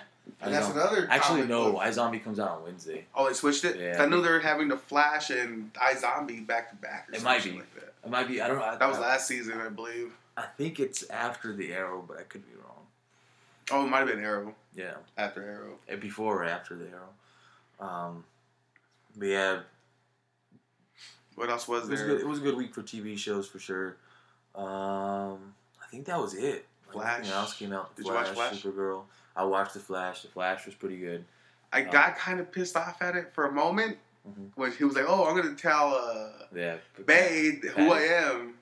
And that's another. Actually, no. iZombie comes out on Wednesday. Oh, they switched it? Yeah. I knew they were having The Flash and iZombie back to back. It might be. Like that. It might be. I don't know. That was last season, I believe. I think it's after the Arrow, but I could be wrong. Oh, it might have been Arrow. Yeah. After Arrow. Before or after the Arrow. But yeah. What else was there? It was a good week for TV shows for sure. I think that was it. Flash. Anything else came out? Did you watch Flash? Supergirl. I watched The Flash. The Flash was pretty good. I got kind of pissed off at it for a moment when he was like, "Oh, I'm gonna tell Bae who I am,"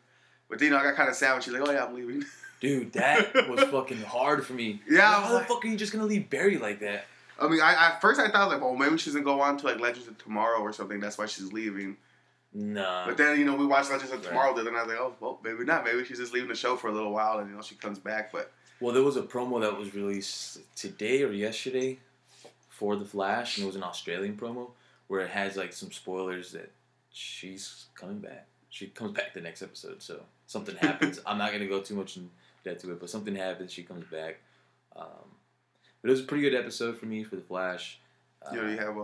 but then I got kind of sad when she's like, "Oh yeah, I'm leaving." Dude, that was fucking hard for me. Yeah, how the fuck are you just gonna leave Barry like that? I mean, at first I thought, like, oh, maybe she's gonna go on to, like, Legends of Tomorrow or something. That's why she's leaving. Nah. But then, we watched Legends of Tomorrow, and I was like, oh, well, maybe not. Maybe she's just leaving the show for a little while, and, she comes back. But well, there was a promo that was released today or yesterday for The Flash, and it was an Australian promo where it has, like, some spoilers that she's coming back. She comes back the next episode, so something happens. I'm not going to go too much in depth to it, but something happens. She comes back. But it was a pretty good episode for me for The Flash. You know, you have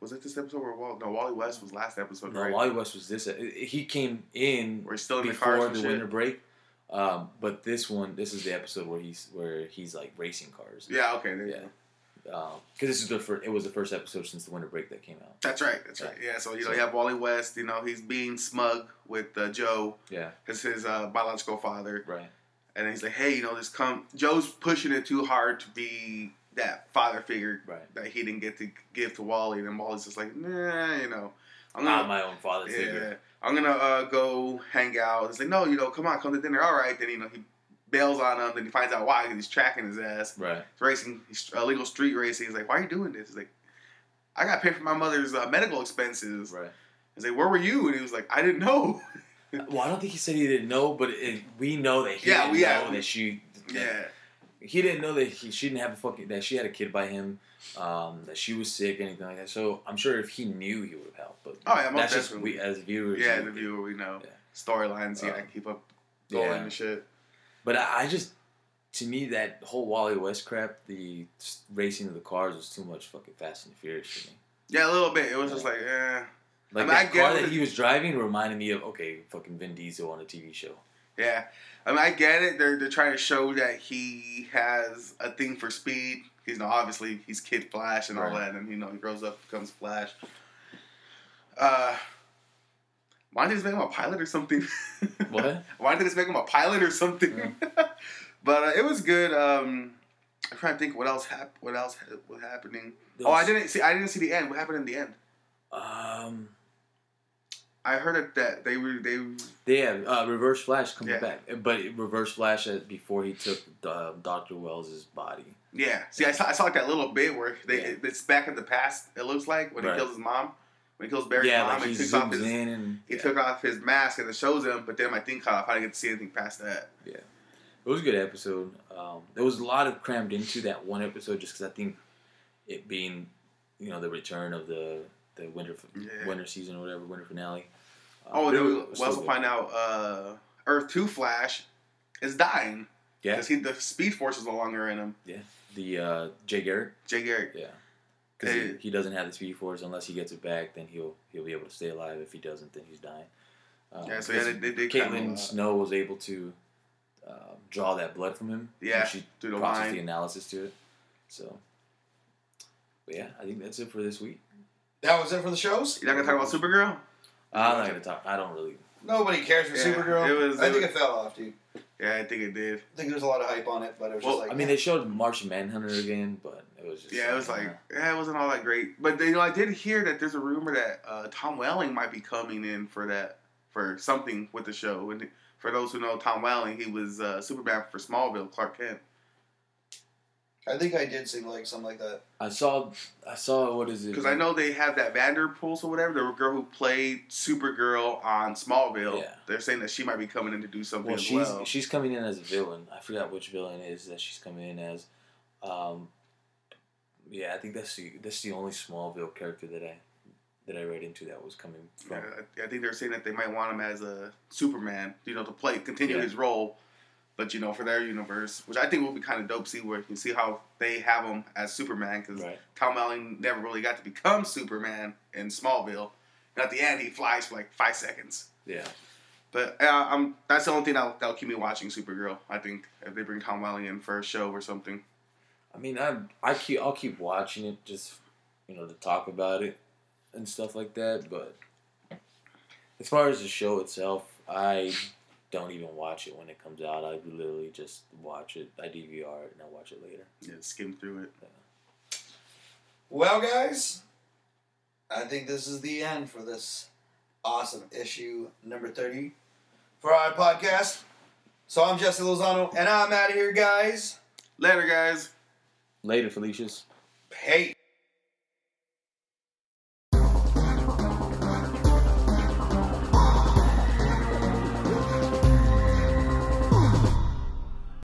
was it this episode where Wally West was last episode, No, right? Wally West was this. He came in We're still in before the winter break. But this is the episode where he's like racing cars. Yeah, okay. There you go. Because it was the first episode since the winter break that came out. That's right. Yeah, so you have Wally West. You know, he's being smug with Joe. Yeah. Because his biological father. Right. And he's like, hey, you know, Joe's pushing it too hard to be that father figure that he didn't get to give to Wally. And then Wally's just like, nah, you know. I'm not my own father figure. I'm going to go hang out. It's like, no, you know, come to dinner. All right. Then, you know, he bails on him. Then he finds out why, because he's tracking his ass. Right. He's racing. He's illegal street racing. He's like, why are you doing this? He's like, I got paid for my mother's medical expenses. Right. He's like, where were you? And he was like, I didn't know. Well, I don't think he said he didn't know, but we know that he didn't know that she... Yeah. He didn't know that she didn't have that she had a kid by him, that she was sick, anything like that. So I'm sure if he knew, he would have helped. But that's just we as viewers. Yeah, as a viewer, we know storylines. Keep up going and shit. But I just, to me, that whole Wally West crap, the racing of the cars was too much fucking Fast and Furious for me. Yeah, a little bit. It was just like, eh. Like that car that he was driving reminded me of fucking Vin Diesel on a TV show. Yeah. I mean, I get it. They're trying to show that he has a thing for speed. He's obviously he's Kid Flash and all that, and he grows up, becomes Flash. Why didn't they just make him a pilot or something? What? Why didn't they just make him a pilot or something? Yeah. But it was good. I'm trying to think what else was happening. I didn't see the end. What happened in the end? I heard that they Reverse Flash comes back, but Reverse Flash before he took Dr. Wells' body. Yeah, see, I saw like that little bit where it's back in the past. It looks like when he kills his mom, when he kills Barry's mom, and he took off his mask and it shows him. But then my thing cut off. I didn't get to see anything past that. Yeah, it was a good episode. There was a lot of crammed into that one episode, just because I think it being, the return of the winter season or whatever, winter finale. Then we also find out Earth 2 Flash is dying. Yeah. Because the Speed Force is no longer in him. Yeah. The Jay Garrick. Yeah. Because he doesn't have the Speed Force. Unless he gets it back, then he'll be able to stay alive. If he doesn't, then he's dying. They Caitlin Snow was able to draw that blood from him. Yeah. She processed the analysis to it. So, but yeah, I think that's it for this week. That was it for the shows? You're not going to talk about Supergirl? I'm not going to talk. I don't really. Nobody cares for Supergirl. I think it fell off, dude. Yeah, I think it did. I think there was a lot of hype on it, but it was just like... I mean, they showed Martian Manhunter again, but it was just... Yeah, it was it wasn't all that great. But, I did hear that there's a rumor that Tom Welling might be coming in for something with the show. And for those who know Tom Welling, he was Superman for Smallville, Clark Kent. I think I did see something like that. I saw. What is it? Because I know they have that Vanderpools or whatever, the girl who played Supergirl on Smallville. Yeah. They're saying that she might be coming in to do something as well. She's coming in as a villain. I forgot which villain it is that she's coming in as. Yeah, I think that's the only Smallville character that I read into that was coming from. Yeah, I think they're saying that they might want him as a Superman, to continue his role. But, for their universe, which I think will be kind of dope, see where you can see how they have him as Superman, because Tom Welling never really got to become Superman in Smallville. And at the end, he flies for 5 seconds. Yeah. But that's the only thing that'll keep me watching Supergirl, I think, if they bring Tom Welling in for a show or something. I mean, I'll keep watching it just, to talk about it and stuff like that. But as far as the show itself, I don't even watch it when it comes out. I literally just watch it. I DVR it and I watch it later. Yeah, skim through it. Yeah. Well, guys, I think this is the end for this awesome issue number 30 for our podcast. So I'm Jesse Lozano, and I'm out of here, guys. Later, guys. Later, Felicias. Hey.